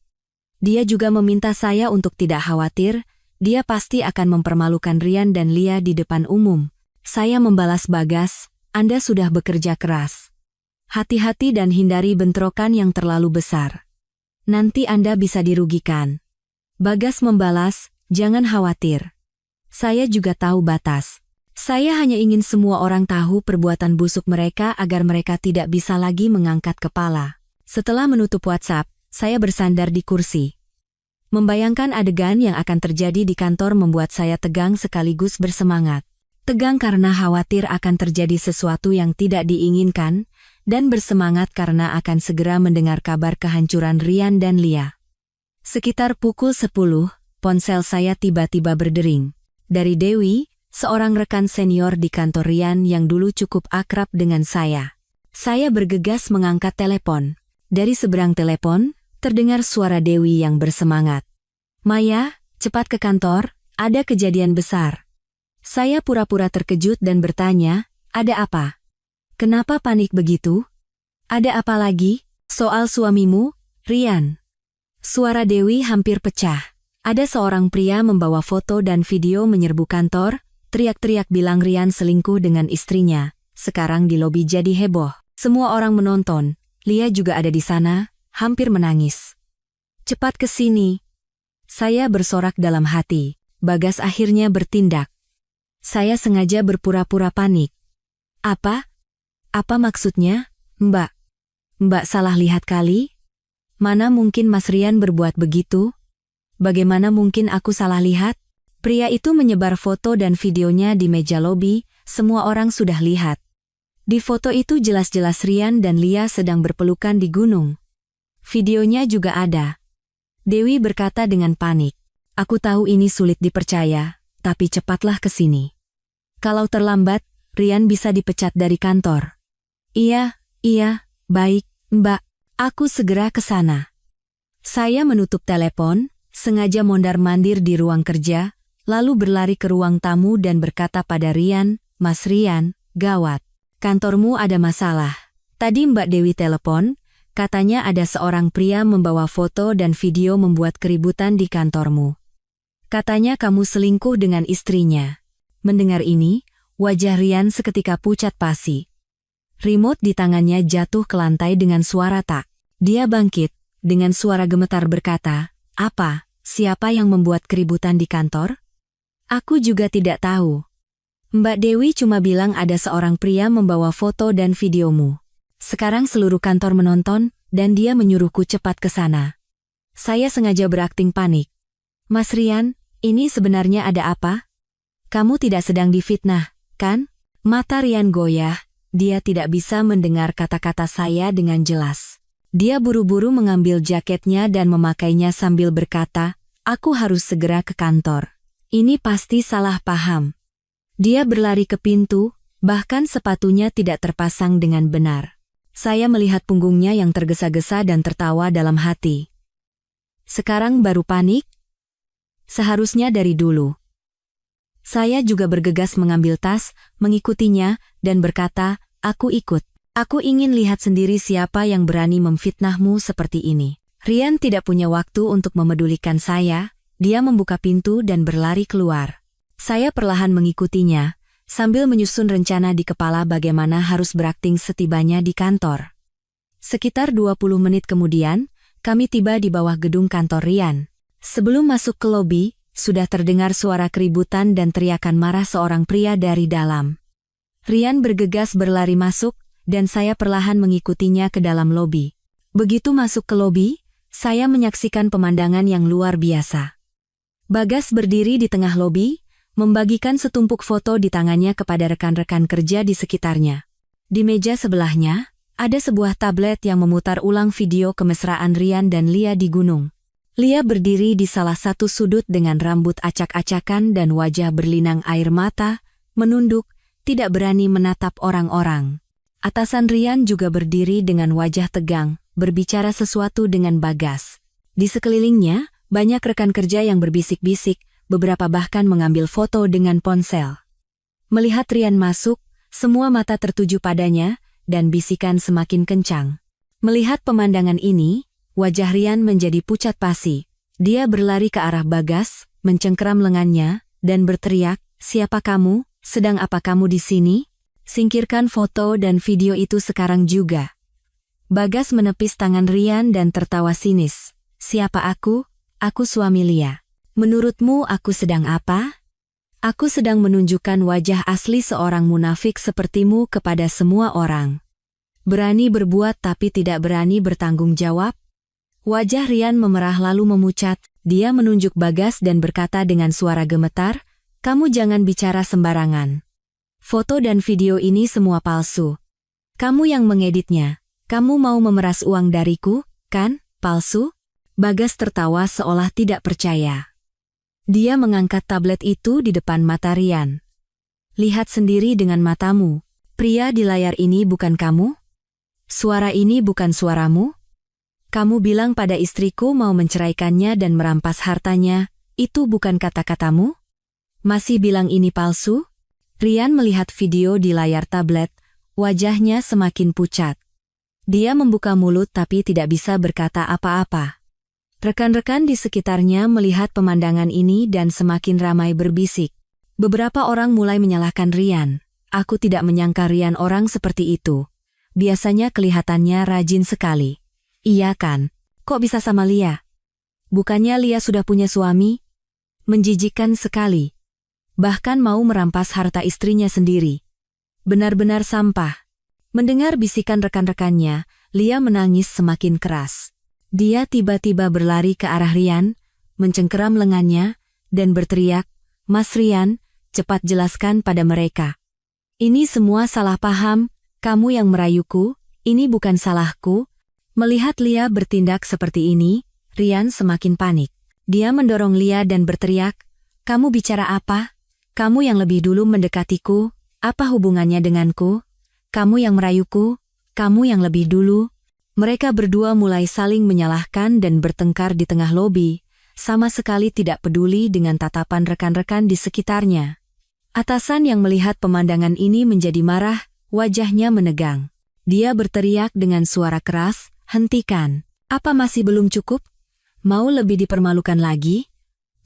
Dia juga meminta saya untuk tidak khawatir, dia pasti akan mempermalukan Rian dan Lia di depan umum. Saya membalas Bagas, Anda sudah bekerja keras. Hati-hati dan hindari bentrokan yang terlalu besar. Nanti Anda bisa dirugikan. Bagas membalas, jangan khawatir. Saya juga tahu batas. Saya hanya ingin semua orang tahu perbuatan busuk mereka agar mereka tidak bisa lagi mengangkat kepala. Setelah menutup WhatsApp, saya bersandar di kursi. Membayangkan adegan yang akan terjadi di kantor membuat saya tegang sekaligus bersemangat. Tegang karena khawatir akan terjadi sesuatu yang tidak diinginkan, dan bersemangat karena akan segera mendengar kabar kehancuran Rian dan Lia. Sekitar pukul 10, ponsel saya tiba-tiba berdering. Dari Dewi, seorang rekan senior di kantor Rian yang dulu cukup akrab dengan saya. Saya bergegas mengangkat telepon. Dari seberang telepon, terdengar suara Dewi yang bersemangat. Maya, cepat ke kantor, ada kejadian besar. Saya pura-pura terkejut dan bertanya, ada apa? Kenapa panik begitu? Ada apa lagi? Soal suamimu, Rian. Suara Dewi hampir pecah. Ada seorang pria membawa foto dan video menyerbu kantor, teriak-teriak bilang Rian selingkuh dengan istrinya. Sekarang di lobi jadi heboh. Semua orang menonton, Lia juga ada di sana, hampir menangis. Cepat ke sini. Saya bersorak dalam hati. Bagas akhirnya bertindak. Saya sengaja berpura-pura panik. Apa? Apa maksudnya, Mbak? Mbak salah lihat kali? Mana mungkin Mas Rian berbuat begitu? Bagaimana mungkin aku salah lihat? Pria itu menyebar foto dan videonya di meja lobi, semua orang sudah lihat. Di foto itu jelas-jelas Rian dan Lia sedang berpelukan di gunung. Videonya juga ada. Dewi berkata dengan panik, "Aku tahu ini sulit dipercaya, tapi cepatlah ke sini. Kalau terlambat, Rian bisa dipecat dari kantor." Iya, baik, Mbak. Aku segera ke sana. Saya menutup telepon, sengaja mondar-mandir di ruang kerja, lalu berlari ke ruang tamu dan berkata pada Rian, "Mas Rian, gawat. Kantormu ada masalah. Tadi Mbak Dewi telepon, katanya ada seorang pria membawa foto dan video membuat keributan di kantormu. Katanya kamu selingkuh dengan istrinya." Mendengar ini, wajah Rian seketika pucat pasi. Remote di tangannya jatuh ke lantai dengan suara tak. Dia bangkit, dengan suara gemetar berkata, "Apa? Siapa yang membuat keributan di kantor?" "Aku juga tidak tahu. Mbak Dewi cuma bilang ada seorang pria membawa foto dan videomu. Sekarang seluruh kantor menonton, dan dia menyuruhku cepat ke sana." Saya sengaja berakting panik. "Mas Rian, ini sebenarnya ada apa? Kamu tidak sedang difitnah, kan?" Mata Rian goyah, dia tidak bisa mendengar kata-kata saya dengan jelas. Dia buru-buru mengambil jaketnya dan memakainya sambil berkata, "Aku harus segera ke kantor. Ini pasti salah paham." Dia berlari ke pintu, bahkan sepatunya tidak terpasang dengan benar. Saya melihat punggungnya yang tergesa-gesa dan tertawa dalam hati. Sekarang baru panik? Seharusnya dari dulu. Saya juga bergegas mengambil tas, mengikutinya, dan berkata, "Aku ikut. Aku ingin lihat sendiri siapa yang berani memfitnahmu seperti ini." Rian tidak punya waktu untuk memedulikan saya, dia membuka pintu dan berlari keluar. Saya perlahan mengikutinya, sambil menyusun rencana di kepala bagaimana harus berakting setibanya di kantor. Sekitar 20 menit kemudian, kami tiba di bawah gedung kantor Rian. Sebelum masuk ke lobi, sudah terdengar suara keributan dan teriakan marah seorang pria dari dalam. Rian bergegas berlari masuk, dan saya perlahan mengikutinya ke dalam lobi. Begitu masuk ke lobi, saya menyaksikan pemandangan yang luar biasa. Bagas berdiri di tengah lobi, membagikan setumpuk foto di tangannya kepada rekan-rekan kerja di sekitarnya. Di meja sebelahnya, ada sebuah tablet yang memutar ulang video kemesraan Rian dan Lia di gunung. Lia berdiri di salah satu sudut dengan rambut acak-acakan dan wajah berlinang air mata, menunduk, tidak berani menatap orang-orang. Atasan Rian juga berdiri dengan wajah tegang, berbicara sesuatu dengan Bagas. Di sekelilingnya, banyak rekan kerja yang berbisik-bisik, beberapa bahkan mengambil foto dengan ponsel. Melihat Rian masuk, semua mata tertuju padanya, dan bisikan semakin kencang. Melihat pemandangan ini, wajah Rian menjadi pucat pasi. Dia berlari ke arah Bagas, mencengkeram lengannya, dan berteriak, "Siapa kamu? Sedang apa kamu di sini? Singkirkan foto dan video itu sekarang juga." Bagas menepis tangan Rian dan tertawa sinis. "Siapa aku? Aku suami Lia. Menurutmu aku sedang apa? Aku sedang menunjukkan wajah asli seorang munafik sepertimu kepada semua orang. Berani berbuat tapi tidak berani bertanggung jawab?" Wajah Rian memerah lalu memucat, dia menunjuk Bagas dan berkata dengan suara gemetar, "Kamu jangan bicara sembarangan. Foto dan video ini semua palsu. Kamu yang mengeditnya. Kamu mau memeras uang dariku, kan? Palsu?" Bagas tertawa seolah tidak percaya. Dia mengangkat tablet itu di depan mata Rian. "Lihat sendiri dengan matamu. Pria di layar ini bukan kamu? Suara ini bukan suaramu? Kamu bilang pada istriku mau menceraikannya dan merampas hartanya, itu bukan kata-katamu? Masih bilang ini palsu?" Rian melihat video di layar tablet, wajahnya semakin pucat. Dia membuka mulut tapi tidak bisa berkata apa-apa. Rekan-rekan di sekitarnya melihat pemandangan ini dan semakin ramai berbisik. Beberapa orang mulai menyalahkan Rian. Aku tidak menyangka Rian orang seperti itu. Biasanya kelihatannya rajin sekali. Iya kan? Kok bisa sama Lia? Bukannya Lia sudah punya suami? Menjijikkan sekali. Bahkan mau merampas harta istrinya sendiri. Benar-benar sampah. Mendengar bisikan rekan-rekannya, Lia menangis semakin keras. Dia tiba-tiba berlari ke arah Rian, mencengkeram lengannya, dan berteriak, "Mas Rian, cepat jelaskan pada mereka. Ini semua salah paham, kamu yang merayuku, ini bukan salahku." Melihat Lia bertindak seperti ini, Rian semakin panik. Dia mendorong Lia dan berteriak, "Kamu bicara apa? Kamu yang lebih dulu mendekatiku, apa hubungannya denganku? Kamu yang merayuku, kamu yang lebih dulu." Mereka berdua mulai saling menyalahkan dan bertengkar di tengah lobi, sama sekali tidak peduli dengan tatapan rekan-rekan di sekitarnya. Atasan yang melihat pemandangan ini menjadi marah, wajahnya menegang. Dia berteriak dengan suara keras, "Hentikan! Apa masih belum cukup? Mau lebih dipermalukan lagi?"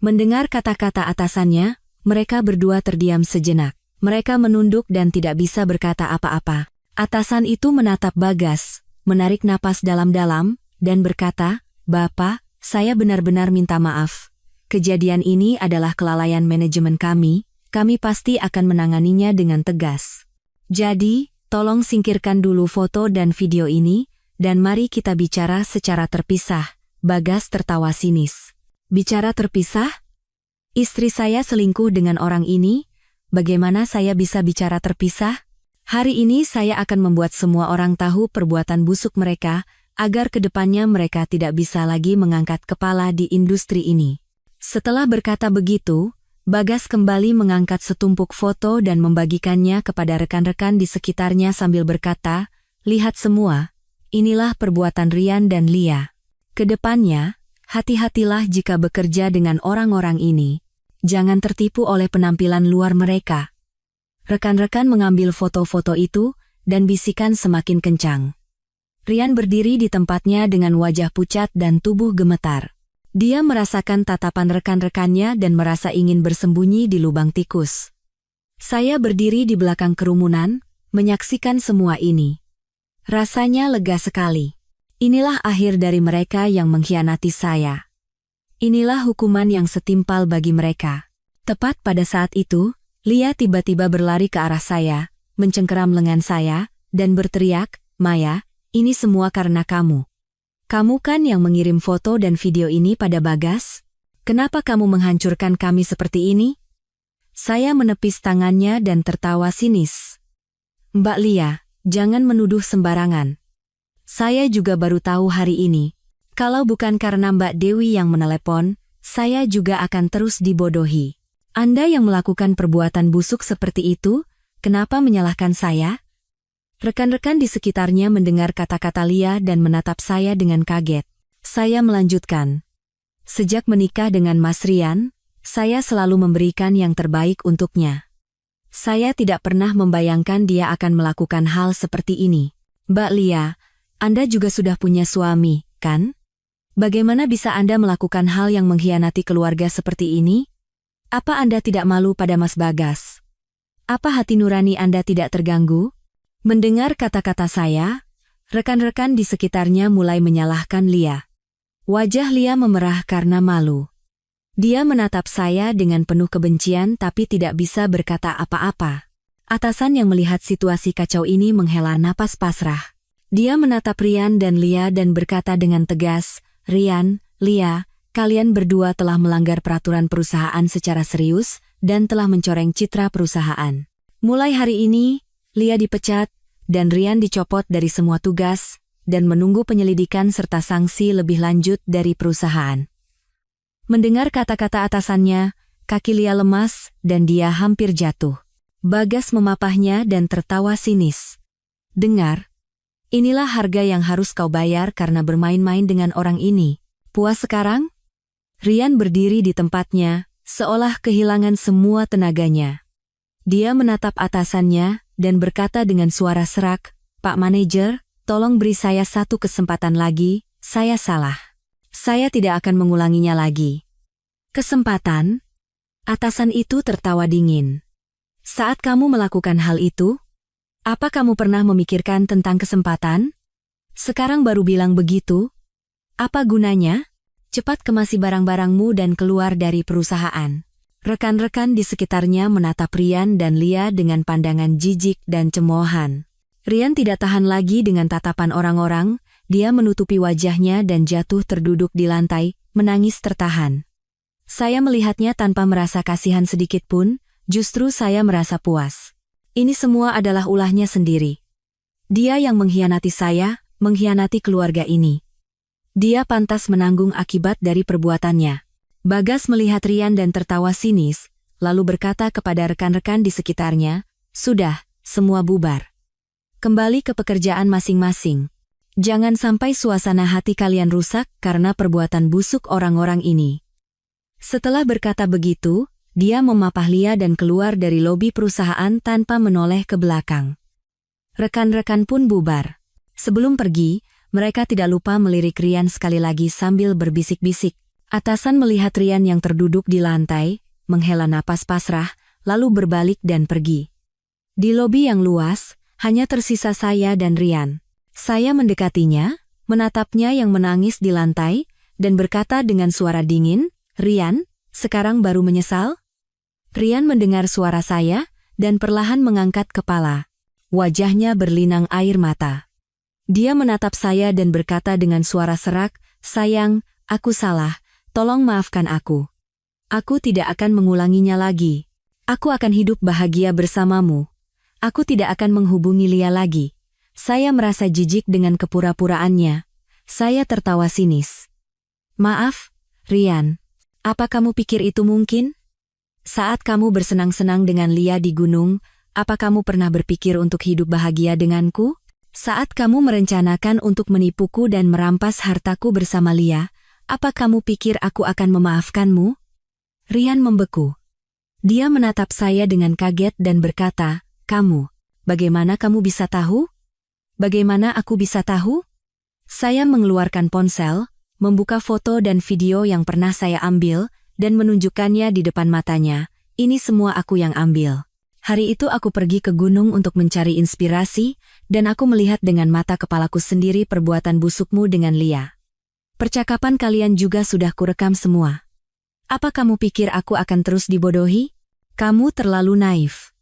Mendengar kata-kata atasannya, mereka berdua terdiam sejenak. Mereka menunduk dan tidak bisa berkata apa-apa. Atasan itu menatap Bagas, menarik napas dalam-dalam, dan berkata, "Bapak, saya benar-benar minta maaf. Kejadian ini adalah kelalaian manajemen kami pasti akan menanganinya dengan tegas. Jadi, tolong singkirkan dulu foto dan video ini, dan mari kita bicara secara terpisah." Bagas tertawa sinis. "Bicara terpisah? Istri saya selingkuh dengan orang ini, bagaimana saya bisa bicara terpisah? Hari ini saya akan membuat semua orang tahu perbuatan busuk mereka, agar kedepannya mereka tidak bisa lagi mengangkat kepala di industri ini." Setelah berkata begitu, Bagas kembali mengangkat setumpuk foto dan membagikannya kepada rekan-rekan di sekitarnya sambil berkata, "Lihat semua, inilah perbuatan Rian dan Lia. Kedepannya, hati-hatilah jika bekerja dengan orang-orang ini. Jangan tertipu oleh penampilan luar mereka." Rekan-rekan mengambil foto-foto itu, dan bisikan semakin kencang. Rian berdiri di tempatnya dengan wajah pucat dan tubuh gemetar. Dia merasakan tatapan rekan-rekannya dan merasa ingin bersembunyi di lubang tikus. Saya berdiri di belakang kerumunan, menyaksikan semua ini. Rasanya lega sekali. Inilah akhir dari mereka yang mengkhianati saya. Inilah hukuman yang setimpal bagi mereka. Tepat pada saat itu, Lia tiba-tiba berlari ke arah saya, mencengkeram lengan saya, dan berteriak, "Maya, ini semua karena kamu. Kamu kan yang mengirim foto dan video ini pada Bagas? Kenapa kamu menghancurkan kami seperti ini?" Saya menepis tangannya dan tertawa sinis. "Mbak Lia, jangan menuduh sembarangan. Saya juga baru tahu hari ini. Kalau bukan karena Mbak Dewi yang menelepon, saya juga akan terus dibodohi. Anda yang melakukan perbuatan busuk seperti itu, kenapa menyalahkan saya?" Rekan-rekan di sekitarnya mendengar kata-kata Lia dan menatap saya dengan kaget. Saya melanjutkan. "Sejak menikah dengan Mas Rian, saya selalu memberikan yang terbaik untuknya. Saya tidak pernah membayangkan dia akan melakukan hal seperti ini. Mbak Lia, Anda juga sudah punya suami, kan? Bagaimana bisa Anda melakukan hal yang mengkhianati keluarga seperti ini? Apa Anda tidak malu pada Mas Bagas? Apa hati nurani Anda tidak terganggu?" Mendengar kata-kata saya, rekan-rekan di sekitarnya mulai menyalahkan Lia. Wajah Lia memerah karena malu. Dia menatap saya dengan penuh kebencian tapi tidak bisa berkata apa-apa. Atasan yang melihat situasi kacau ini menghela napas pasrah. Dia menatap Rian dan Lia dan berkata dengan tegas, "Rian, Lia, kalian berdua telah melanggar peraturan perusahaan secara serius dan telah mencoreng citra perusahaan. Mulai hari ini, Lia dipecat, dan Rian dicopot dari semua tugas, dan menunggu penyelidikan serta sanksi lebih lanjut dari perusahaan." Mendengar kata-kata atasannya, kaki Lia lemas, dan dia hampir jatuh. Bagas memapahnya dan tertawa sinis. "Dengar, inilah harga yang harus kau bayar karena bermain-main dengan orang ini. Puas sekarang?" Rian berdiri di tempatnya, seolah kehilangan semua tenaganya. Dia menatap atasannya, dan berkata dengan suara serak, "Pak Manajer, tolong beri saya satu kesempatan lagi, saya salah. Saya tidak akan mengulanginya lagi. Kesempatan? Atasan itu tertawa dingin. Saat kamu melakukan hal itu, apa kamu pernah memikirkan tentang kesempatan? Sekarang baru bilang begitu? Apa gunanya? Cepat kemasi barang-barangmu dan keluar dari perusahaan. Rekan-rekan di sekitarnya menatap Rian dan Lia dengan pandangan jijik dan cemoohan. Rian tidak tahan lagi dengan tatapan orang-orang, dia menutupi wajahnya dan jatuh terduduk di lantai, menangis tertahan. Saya melihatnya tanpa merasa kasihan sedikit pun, justru saya merasa puas. Ini semua adalah ulahnya sendiri. Dia yang mengkhianati saya, mengkhianati keluarga ini. Dia pantas menanggung akibat dari perbuatannya. Bagas melihat Rian dan tertawa sinis, lalu berkata kepada rekan-rekan di sekitarnya, "Sudah, semua bubar. Kembali ke pekerjaan masing-masing. Jangan sampai suasana hati kalian rusak karena perbuatan busuk orang-orang ini." Setelah berkata begitu, dia memapah Lia dan keluar dari lobi perusahaan tanpa menoleh ke belakang. Rekan-rekan pun bubar. Sebelum pergi, mereka tidak lupa melirik Rian sekali lagi sambil berbisik-bisik. Atasan melihat Rian yang terduduk di lantai, menghela napas pasrah, lalu berbalik dan pergi. Di lobi yang luas, hanya tersisa saya dan Rian. Saya mendekatinya, menatapnya yang menangis di lantai, dan berkata dengan suara dingin, "Rian, sekarang baru menyesal?" Rian mendengar suara saya, dan perlahan mengangkat kepala. Wajahnya berlinang air mata. Dia menatap saya dan berkata dengan suara serak, "Sayang, aku salah, tolong maafkan aku. Aku tidak akan mengulanginya lagi. Aku akan hidup bahagia bersamamu. Aku tidak akan menghubungi Lia lagi." Saya merasa jijik dengan kepura-puraannya. Saya tertawa sinis. "Maaf, Rian. Apa kamu pikir itu mungkin? Saat kamu bersenang-senang dengan Lia di gunung, apa kamu pernah berpikir untuk hidup bahagia denganku? Saat kamu merencanakan untuk menipuku dan merampas hartaku bersama Lia, apa kamu pikir aku akan memaafkanmu?" Rian membeku. Dia menatap saya dengan kaget dan berkata, "Kamu, bagaimana kamu bisa tahu? Bagaimana aku bisa tahu?" Saya mengeluarkan ponsel, membuka foto dan video yang pernah saya ambil, dan menunjukkannya di depan matanya. "Ini semua aku yang ambil. Hari itu aku pergi ke gunung untuk mencari inspirasi, dan aku melihat dengan mata kepalaku sendiri perbuatan busukmu dengan Lia. Percakapan kalian juga sudah kurekam semua. Apa kamu pikir aku akan terus dibodohi? Kamu terlalu naif."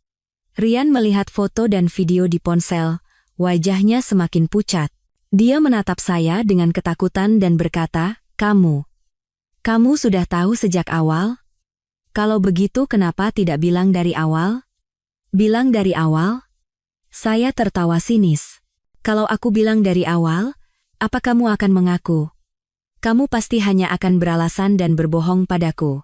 Rian melihat foto dan video di ponsel, wajahnya semakin pucat. Dia menatap saya dengan ketakutan dan berkata, Kamu sudah tahu sejak awal? Kalau begitu kenapa tidak bilang dari awal?" "Bilang dari awal?" Saya tertawa sinis. "Kalau aku bilang dari awal, apa kamu akan mengaku? Kamu pasti hanya akan beralasan dan berbohong padaku.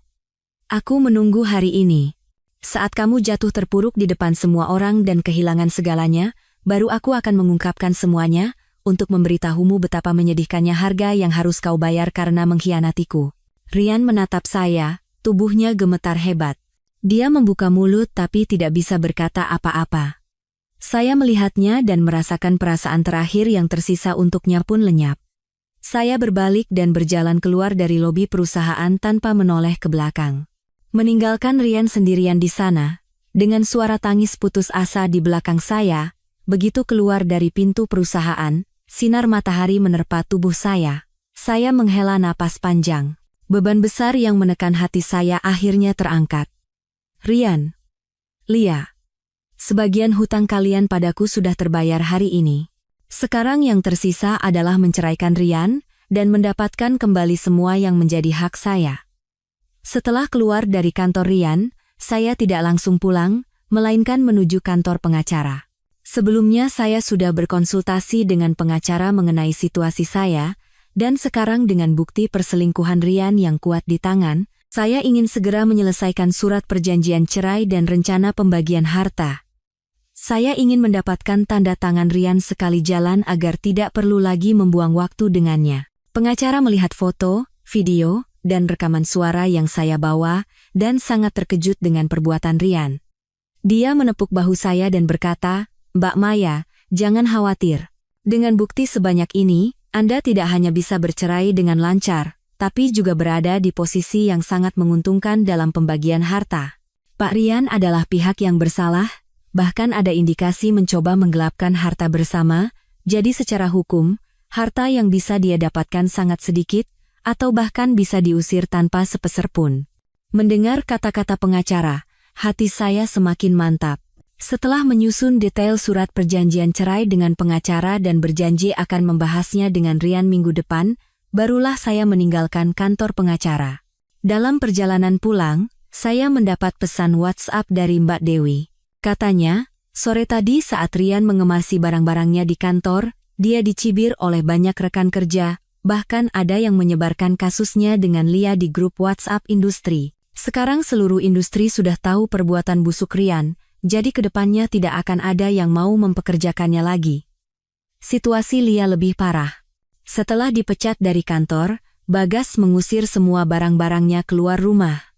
Aku menunggu hari ini. Saat kamu jatuh terpuruk di depan semua orang dan kehilangan segalanya, baru aku akan mengungkapkan semuanya, untuk memberitahumu betapa menyedihkannya harga yang harus kau bayar karena mengkhianatiku." Rian menatap saya, tubuhnya gemetar hebat. Dia membuka mulut tapi tidak bisa berkata apa-apa. Saya melihatnya dan merasakan perasaan terakhir yang tersisa untuknya pun lenyap. Saya berbalik dan berjalan keluar dari lobi perusahaan tanpa menoleh ke belakang. Meninggalkan Rian sendirian di sana, dengan suara tangis putus asa di belakang saya, begitu keluar dari pintu perusahaan, sinar matahari menerpa tubuh saya. Saya menghela napas panjang. Beban besar yang menekan hati saya akhirnya terangkat. "Rian, Lia, sebagian hutang kalian padaku sudah terbayar hari ini. Sekarang yang tersisa adalah menceraikan Rian dan mendapatkan kembali semua yang menjadi hak saya." Setelah keluar dari kantor Rian, saya tidak langsung pulang, melainkan menuju kantor pengacara. Sebelumnya saya sudah berkonsultasi dengan pengacara mengenai situasi saya, dan sekarang dengan bukti perselingkuhan Rian yang kuat di tangan, saya ingin segera menyelesaikan surat perjanjian cerai dan rencana pembagian harta. Saya ingin mendapatkan tanda tangan Rian sekali jalan agar tidak perlu lagi membuang waktu dengannya. Pengacara melihat foto, video, dan rekaman suara yang saya bawa, dan sangat terkejut dengan perbuatan Rian. Dia menepuk bahu saya dan berkata, "Mbak Maya, jangan khawatir. Dengan bukti sebanyak ini, Anda tidak hanya bisa bercerai dengan lancar, tapi juga berada di posisi yang sangat menguntungkan dalam pembagian harta. Pak Rian adalah pihak yang bersalah, bahkan ada indikasi mencoba menggelapkan harta bersama, jadi secara hukum, harta yang bisa dia dapatkan sangat sedikit, atau bahkan bisa diusir tanpa sepeser pun. Mendengar kata-kata pengacara, hati saya semakin mantap. Setelah menyusun detail surat perjanjian cerai dengan pengacara dan berjanji akan membahasnya dengan Rian minggu depan, barulah saya meninggalkan kantor pengacara. Dalam perjalanan pulang, saya mendapat pesan WhatsApp dari Mbak Dewi. Katanya, sore tadi saat Rian mengemasi barang-barangnya di kantor, dia dicibir oleh banyak rekan kerja, bahkan ada yang menyebarkan kasusnya dengan Lia di grup WhatsApp industri. Sekarang seluruh industri sudah tahu perbuatan busuk Rian, jadi kedepannya tidak akan ada yang mau mempekerjakannya lagi. Situasi Lia lebih parah. Setelah dipecat dari kantor, Bagas mengusir semua barang-barangnya keluar rumah.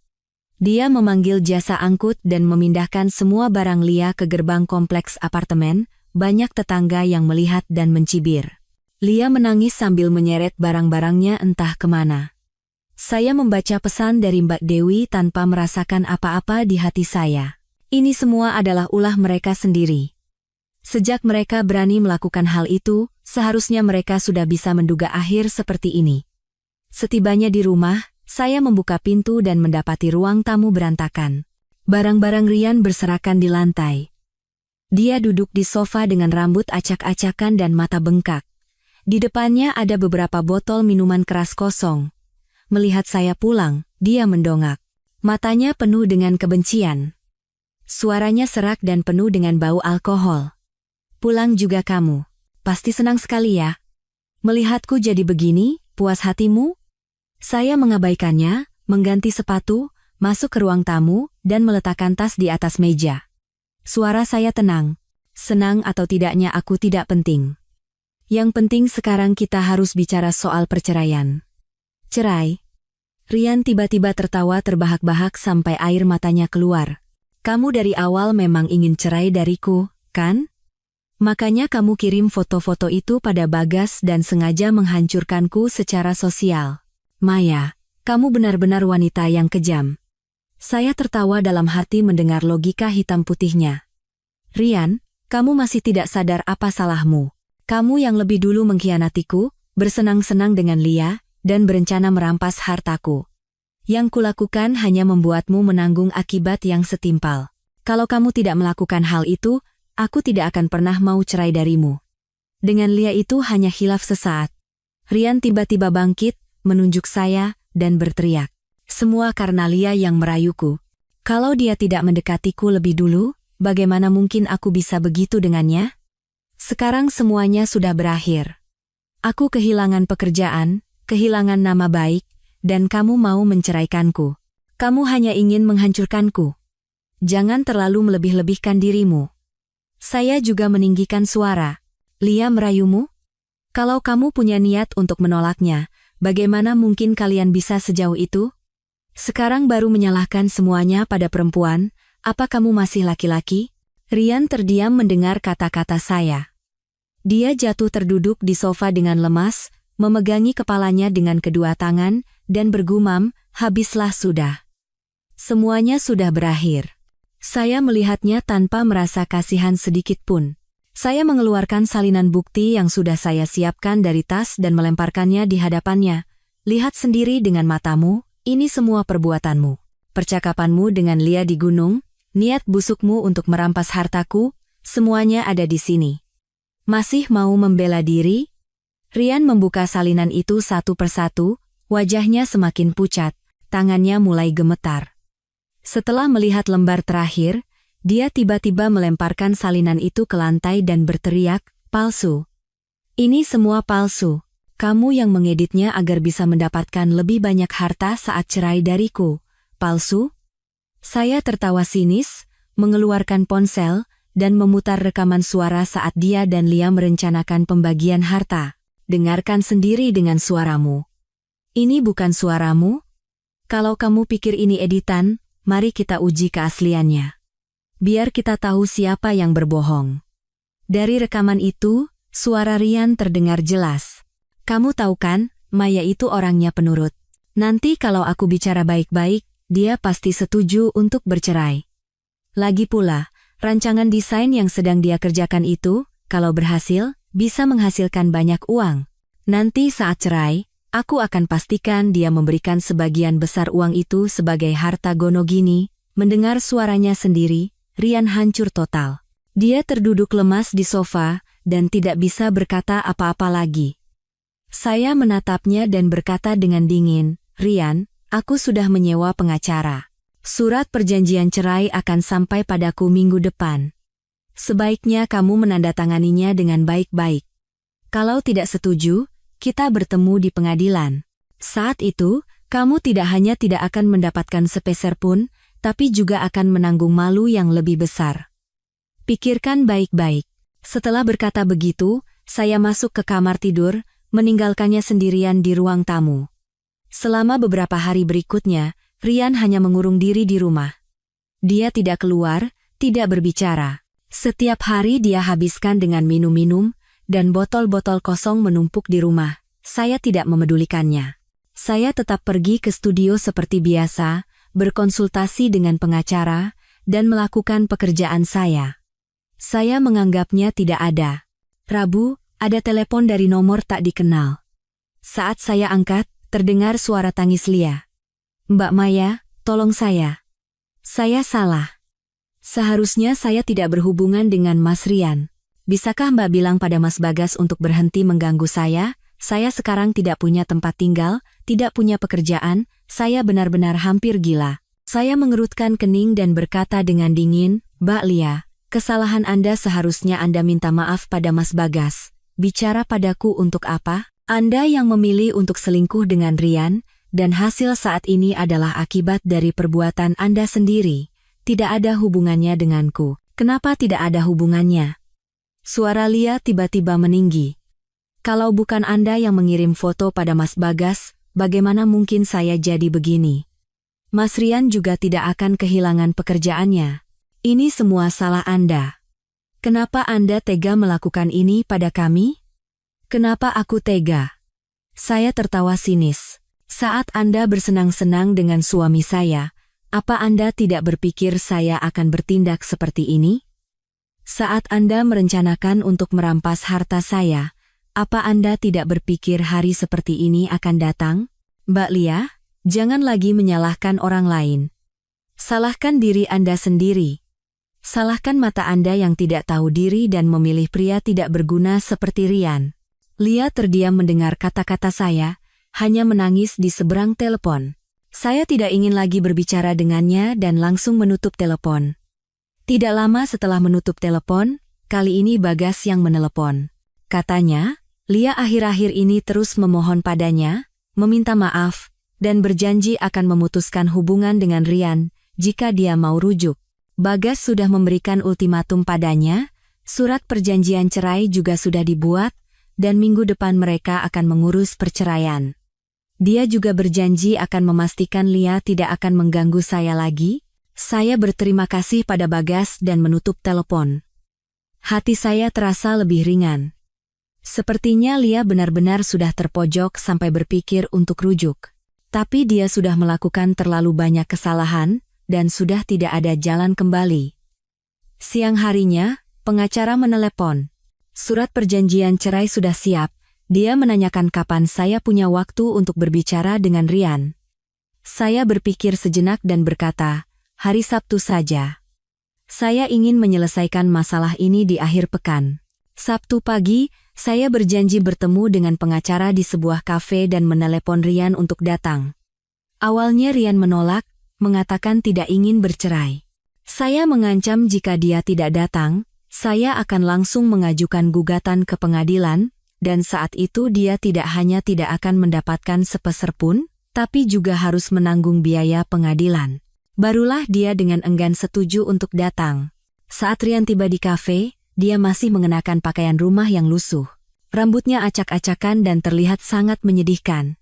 Dia memanggil jasa angkut dan memindahkan semua barang Lia ke gerbang kompleks apartemen, banyak tetangga yang melihat dan mencibir. Lia menangis sambil menyeret barang-barangnya entah kemana. Saya membaca pesan dari Mbak Dewi tanpa merasakan apa-apa di hati saya. Ini semua adalah ulah mereka sendiri. Sejak mereka berani melakukan hal itu, seharusnya mereka sudah bisa menduga akhir seperti ini. Setibanya di rumah, saya membuka pintu dan mendapati ruang tamu berantakan. Barang-barang Rian berserakan di lantai. Dia duduk di sofa dengan rambut acak-acakan dan mata bengkak. Di depannya ada beberapa botol minuman keras kosong. Melihat saya pulang, dia mendongak. Matanya penuh dengan kebencian. Suaranya serak dan penuh dengan bau alkohol. Pulang juga kamu. Pasti senang sekali ya. Melihatku jadi begini, puas hatimu? Saya mengabaikannya, mengganti sepatu, masuk ke ruang tamu, dan meletakkan tas di atas meja. Suara saya tenang. Senang atau tidaknya aku tidak penting. Yang penting sekarang kita harus bicara soal perceraian. Cerai. Rian tiba-tiba tertawa terbahak-bahak sampai air matanya keluar. Kamu dari awal memang ingin cerai dariku, kan? Makanya kamu kirim foto-foto itu pada Bagas dan sengaja menghancurkanku secara sosial. Maya, kamu benar-benar wanita yang kejam. Saya tertawa dalam hati mendengar logika hitam putihnya. Rian, kamu masih tidak sadar apa salahmu. Kamu yang lebih dulu mengkhianatiku, bersenang-senang dengan Lia, dan berencana merampas hartaku. Yang kulakukan hanya membuatmu menanggung akibat yang setimpal. Kalau kamu tidak melakukan hal itu, aku tidak akan pernah mau cerai darimu. Dengan Lia itu hanya khilaf sesaat. Rian tiba-tiba bangkit, menunjuk saya, dan berteriak. Semua karena Lia yang merayuku. Kalau dia tidak mendekatiku lebih dulu, bagaimana mungkin aku bisa begitu dengannya? Sekarang semuanya sudah berakhir. Aku kehilangan pekerjaan, kehilangan nama baik, dan kamu mau menceraikanku. Kamu hanya ingin menghancurkanku. Jangan terlalu melebih-lebihkan dirimu. Saya juga meninggikan suara. Lia merayumu? Kalau kamu punya niat untuk menolaknya, bagaimana mungkin kalian bisa sejauh itu? Sekarang baru menyalahkan semuanya pada perempuan, apa kamu masih laki-laki? Rian terdiam mendengar kata-kata saya. Dia jatuh terduduk di sofa dengan lemas, memegangi kepalanya dengan kedua tangan, dan bergumam, habislah sudah. Semuanya sudah berakhir. Saya melihatnya tanpa merasa kasihan sedikit pun. Saya mengeluarkan salinan bukti yang sudah saya siapkan dari tas dan melemparkannya di hadapannya. Lihat sendiri dengan matamu, ini semua perbuatanmu. Percakapanmu dengan Lia di gunung, niat busukmu untuk merampas hartaku, semuanya ada di sini. Masih mau membela diri? Rian membuka salinan itu satu persatu, wajahnya semakin pucat, tangannya mulai gemetar. Setelah melihat lembar terakhir, dia tiba-tiba melemparkan salinan itu ke lantai dan berteriak, palsu. Ini semua palsu. Kamu yang mengeditnya agar bisa mendapatkan lebih banyak harta saat cerai dariku. Palsu? Saya tertawa sinis, mengeluarkan ponsel, dan memutar rekaman suara saat dia dan Lia merencanakan pembagian harta. Dengarkan sendiri dengan suaramu. Ini bukan suaramu? Kalau kamu pikir ini editan, mari kita uji keasliannya. Biar kita tahu siapa yang berbohong. Dari rekaman itu, suara Rian terdengar jelas. Kamu tahu kan, Maya itu orangnya penurut. Nanti kalau aku bicara baik-baik, dia pasti setuju untuk bercerai. Lagi pula, rancangan desain yang sedang dia kerjakan itu, kalau berhasil, bisa menghasilkan banyak uang. Nanti saat cerai, aku akan pastikan dia memberikan sebagian besar uang itu sebagai harta gono gini. Mendengar suaranya sendiri, Rian hancur total. Dia terduduk lemas di sofa dan tidak bisa berkata apa-apa lagi. Saya menatapnya dan berkata dengan dingin, "Rian, aku sudah menyewa pengacara. Surat perjanjian cerai akan sampai padaku minggu depan. Sebaiknya kamu menandatanganinya dengan baik-baik. Kalau tidak setuju, kita bertemu di pengadilan. Saat itu, kamu tidak hanya tidak akan mendapatkan sepeser pun, tapi juga akan menanggung malu yang lebih besar. Pikirkan baik-baik." Setelah berkata begitu, saya masuk ke kamar tidur, meninggalkannya sendirian di ruang tamu. Selama beberapa hari berikutnya, Rian hanya mengurung diri di rumah. Dia tidak keluar, tidak berbicara. Setiap hari dia habiskan dengan minum-minum, dan botol-botol kosong menumpuk di rumah. Saya tidak memedulikannya. Saya tetap pergi ke studio seperti biasa, berkonsultasi dengan pengacara, dan melakukan pekerjaan saya. Saya menganggapnya tidak ada. Rabu, ada telepon dari nomor tak dikenal. Saat saya angkat, terdengar suara tangis Lia. "Mbak Maya, tolong saya. Saya salah. Seharusnya saya tidak berhubungan dengan Mas Rian. Bisakah Mbak bilang pada Mas Bagas untuk berhenti mengganggu saya? Saya sekarang tidak punya tempat tinggal, tidak punya pekerjaan, saya benar-benar hampir gila." Saya mengerutkan kening dan berkata dengan dingin, "Mbak Lia, kesalahan Anda seharusnya Anda minta maaf pada Mas Bagas. Bicara padaku untuk apa? Anda yang memilih untuk selingkuh dengan Rian, dan hasil saat ini adalah akibat dari perbuatan Anda sendiri. Tidak ada hubungannya denganku. Kenapa tidak ada hubungannya?" Suara Lia tiba-tiba meninggi. "Kalau bukan Anda yang mengirim foto pada Mas Bagas, bagaimana mungkin saya jadi begini? Mas Rian juga tidak akan kehilangan pekerjaannya. Ini semua salah Anda. Kenapa Anda tega melakukan ini pada kami? Kenapa aku tega?" Saya tertawa sinis. "Saat Anda bersenang-senang dengan suami saya, apa Anda tidak berpikir saya akan bertindak seperti ini? Saat Anda merencanakan untuk merampas harta saya, apa Anda tidak berpikir hari seperti ini akan datang? Mbak Lia, jangan lagi menyalahkan orang lain. Salahkan diri Anda sendiri. Salahkan mata Anda yang tidak tahu diri dan memilih pria tidak berguna seperti Rian." Lia terdiam mendengar kata-kata saya, hanya menangis di seberang telepon. Saya tidak ingin lagi berbicara dengannya dan langsung menutup telepon. Tidak lama setelah menutup telepon, kali ini Bagas yang menelepon. Katanya, Lia akhir-akhir ini terus memohon padanya, meminta maaf, dan berjanji akan memutuskan hubungan dengan Rian jika dia mau rujuk. Bagas sudah memberikan ultimatum padanya, surat perjanjian cerai juga sudah dibuat, dan minggu depan mereka akan mengurus perceraian. Dia juga berjanji akan memastikan Lia tidak akan mengganggu saya lagi. Saya berterima kasih pada Bagas dan menutup telepon. Hati saya terasa lebih ringan. Sepertinya Lia benar-benar sudah terpojok sampai berpikir untuk rujuk. Tapi dia sudah melakukan terlalu banyak kesalahan, dan sudah tidak ada jalan kembali. Siang harinya, pengacara menelepon. Surat perjanjian cerai sudah siap. Dia menanyakan kapan saya punya waktu untuk berbicara dengan Rian. Saya berpikir sejenak dan berkata, hari Sabtu saja. Saya ingin menyelesaikan masalah ini di akhir pekan. Sabtu pagi, saya berjanji bertemu dengan pengacara di sebuah kafe dan menelepon Rian untuk datang. Awalnya Rian menolak, mengatakan tidak ingin bercerai. Saya mengancam jika dia tidak datang, saya akan langsung mengajukan gugatan ke pengadilan, dan saat itu dia tidak hanya tidak akan mendapatkan sepeser pun, tapi juga harus menanggung biaya pengadilan. Barulah dia dengan enggan setuju untuk datang. Saat Rian tiba di kafe, dia masih mengenakan pakaian rumah yang lusuh. Rambutnya acak-acakan dan terlihat sangat menyedihkan.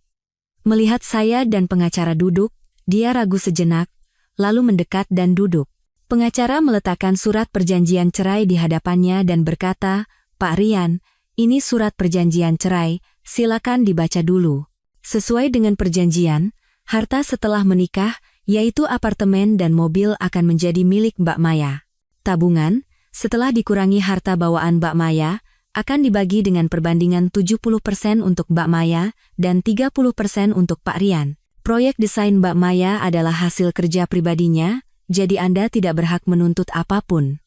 Melihat saya dan pengacara duduk, dia ragu sejenak, lalu mendekat dan duduk. Pengacara meletakkan surat perjanjian cerai di hadapannya dan berkata, "Pak Rian, ini surat perjanjian cerai, Silakan dibaca dulu. Sesuai dengan perjanjian, harta setelah menikah, yaitu apartemen dan mobil akan menjadi milik Mbak Maya. Tabungan, setelah dikurangi harta bawaan Mbak Maya, akan dibagi dengan perbandingan 70% untuk Mbak Maya dan 30% untuk Pak Rian. Proyek desain Mbak Maya adalah hasil kerja pribadinya, jadi Anda tidak berhak menuntut apapun.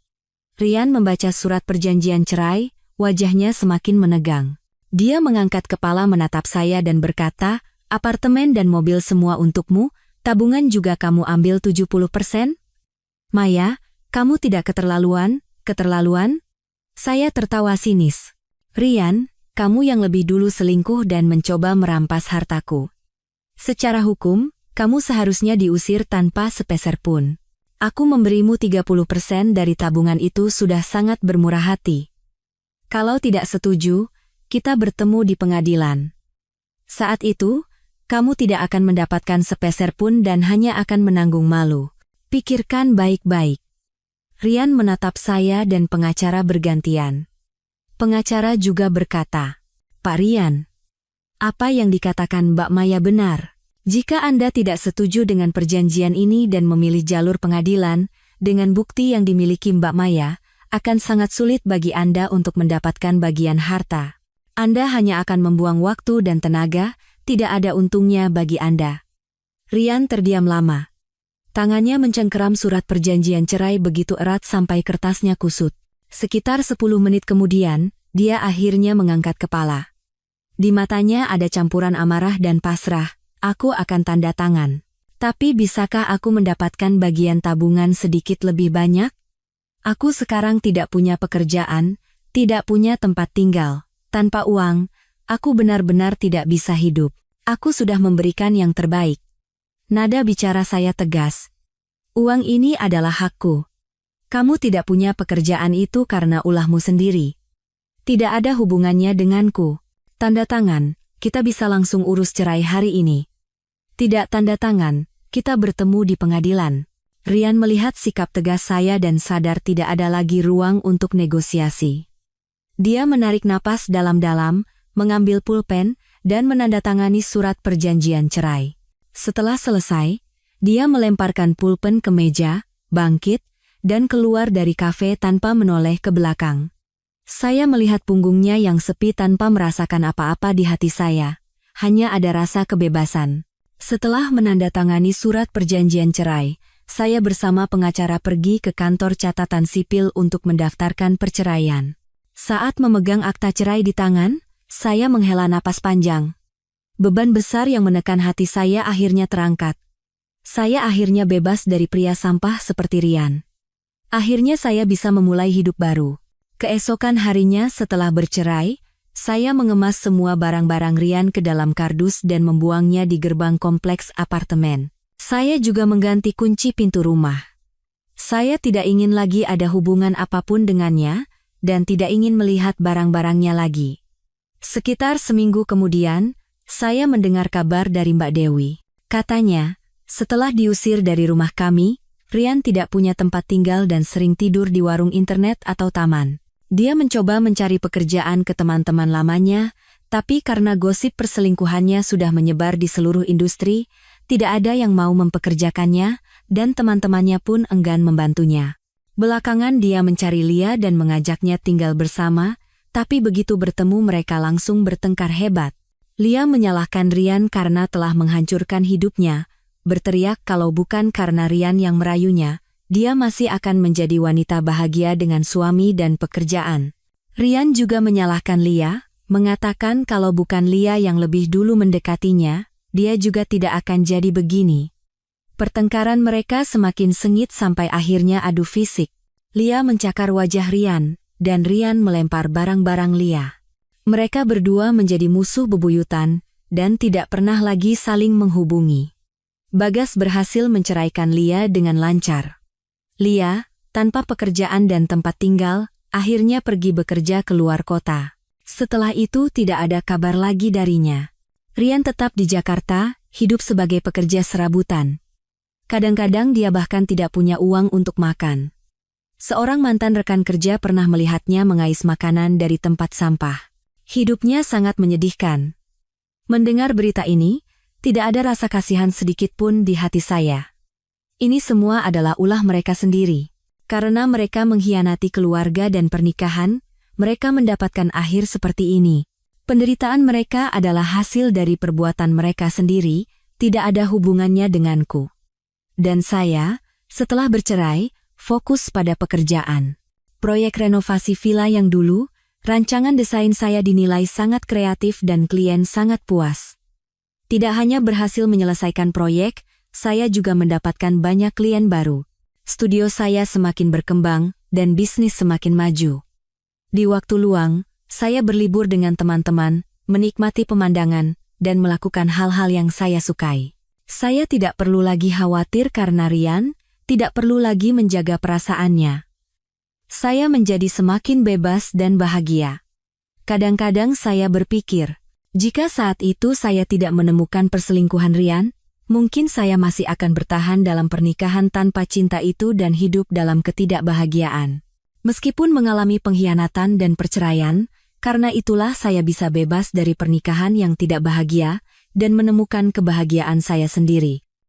Rian membaca surat perjanjian cerai, wajahnya semakin menegang. Dia mengangkat kepala menatap saya dan berkata, apartemen dan mobil semua untukmu, tabungan juga kamu ambil 70%? Maya, kamu tidak keterlaluan? Saya tertawa sinis. Rian, kamu yang lebih dulu selingkuh dan mencoba merampas hartaku. Secara hukum, kamu seharusnya diusir tanpa sepeser pun. Aku memberimu 30% dari tabungan itu sudah sangat bermurah hati. Kalau tidak setuju, kita bertemu di pengadilan. Saat itu, kamu tidak akan mendapatkan sepeser pun dan hanya akan menanggung malu. Pikirkan baik-baik. Rian menatap saya dan pengacara bergantian. Pengacara juga berkata, Pak Rian, apa yang dikatakan Mbak Maya benar. Jika Anda tidak setuju dengan perjanjian ini dan memilih jalur pengadilan, dengan bukti yang dimiliki Mbak Maya, akan sangat sulit bagi Anda untuk mendapatkan bagian harta. Anda hanya akan membuang waktu dan tenaga, tidak ada untungnya bagi Anda. Rian terdiam lama. Tangannya mencengkeram surat perjanjian cerai begitu erat sampai kertasnya kusut. Sekitar 10 menit kemudian, dia akhirnya mengangkat kepala. Di matanya ada campuran amarah dan pasrah. Aku akan tanda tangan. Tapi bisakah aku mendapatkan bagian tabungan sedikit lebih banyak? Aku sekarang tidak punya pekerjaan, tidak punya tempat tinggal. Tanpa uang, aku benar-benar tidak bisa hidup. Aku sudah memberikan yang terbaik. Nada bicara saya tegas. Uang ini adalah hakku. Kamu tidak punya pekerjaan itu karena ulahmu sendiri. Tidak ada hubungannya denganku. Tanda tangan, kita bisa langsung urus cerai hari ini. Tidak tanda tangan, kita bertemu di pengadilan. Rian melihat sikap tegas saya dan sadar tidak ada lagi ruang untuk negosiasi. Dia menarik napas dalam-dalam, mengambil pulpen, dan menandatangani surat perjanjian cerai. Setelah selesai, dia melemparkan pulpen ke meja, bangkit, dan keluar dari kafe tanpa menoleh ke belakang. Saya melihat punggungnya yang sepi tanpa merasakan apa-apa di hati saya. Hanya ada rasa kebebasan. Setelah menandatangani surat perjanjian cerai, saya bersama pengacara pergi ke kantor catatan sipil untuk mendaftarkan perceraian. Saat memegang akta cerai di tangan, saya menghela napas panjang. Beban besar yang menekan hati saya akhirnya terangkat. Saya akhirnya bebas dari pria sampah seperti Rian. Akhirnya saya bisa memulai hidup baru. Keesokan harinya setelah bercerai, saya mengemas semua barang-barang Rian ke dalam kardus dan membuangnya di gerbang kompleks apartemen. Saya juga mengganti kunci pintu rumah. Saya tidak ingin lagi ada hubungan apapun dengannya, dan tidak ingin melihat barang-barangnya lagi. Sekitar seminggu kemudian, saya mendengar kabar dari Mbak Dewi. Katanya, setelah diusir dari rumah kami, Rian tidak punya tempat tinggal dan sering tidur di warung internet atau taman. Dia mencoba mencari pekerjaan ke teman-teman lamanya, tapi karena gosip perselingkuhannya sudah menyebar di seluruh industri, tidak ada yang mau mempekerjakannya, dan teman-temannya pun enggan membantunya. Belakangan dia mencari Lia dan mengajaknya tinggal bersama, tapi begitu bertemu mereka langsung bertengkar hebat. Lia menyalahkan Rian karena telah menghancurkan hidupnya, berteriak kalau bukan karena Rian yang merayunya, dia masih akan menjadi wanita bahagia dengan suami dan pekerjaan. Rian juga menyalahkan Lia, mengatakan kalau bukan Lia yang lebih dulu mendekatinya, dia juga tidak akan jadi begini. Pertengkaran mereka semakin sengit sampai akhirnya adu fisik. Lia mencakar wajah Rian, dan Rian melempar barang-barang Lia. Mereka berdua menjadi musuh bebuyutan, dan tidak pernah lagi saling menghubungi. Bagas berhasil menceraikan Lia dengan lancar. Lia, tanpa pekerjaan dan tempat tinggal, akhirnya pergi bekerja ke luar kota. Setelah itu tidak ada kabar lagi darinya. Rian tetap di Jakarta, hidup sebagai pekerja serabutan. Kadang-kadang dia bahkan tidak punya uang untuk makan. Seorang mantan rekan kerja pernah melihatnya mengais makanan dari tempat sampah. Hidupnya sangat menyedihkan. Mendengar berita ini, tidak ada rasa kasihan sedikit pun di hati saya. Ini semua adalah ulah mereka sendiri. Karena mereka mengkhianati keluarga dan pernikahan, mereka mendapatkan akhir seperti ini. Penderitaan mereka adalah hasil dari perbuatan mereka sendiri, tidak ada hubungannya denganku. Dan saya, setelah bercerai, fokus pada pekerjaan. Proyek renovasi villa yang dulu, rancangan desain saya dinilai sangat kreatif dan klien sangat puas. Tidak hanya berhasil menyelesaikan proyek, saya juga mendapatkan banyak klien baru. Studio saya semakin berkembang, dan bisnis semakin maju. Di waktu luang, saya berlibur dengan teman-teman, menikmati pemandangan, dan melakukan hal-hal yang saya sukai. Saya tidak perlu lagi khawatir karena Rian, tidak perlu lagi menjaga perasaannya. Saya menjadi semakin bebas dan bahagia. Kadang-kadang saya berpikir, jika saat itu saya tidak menemukan perselingkuhan Rian, mungkin saya masih akan bertahan dalam pernikahan tanpa cinta itu dan hidup dalam ketidakbahagiaan. Meskipun mengalami pengkhianatan dan perceraian, karena itulah saya bisa bebas dari pernikahan yang tidak bahagia dan menemukan kebahagiaan saya sendiri.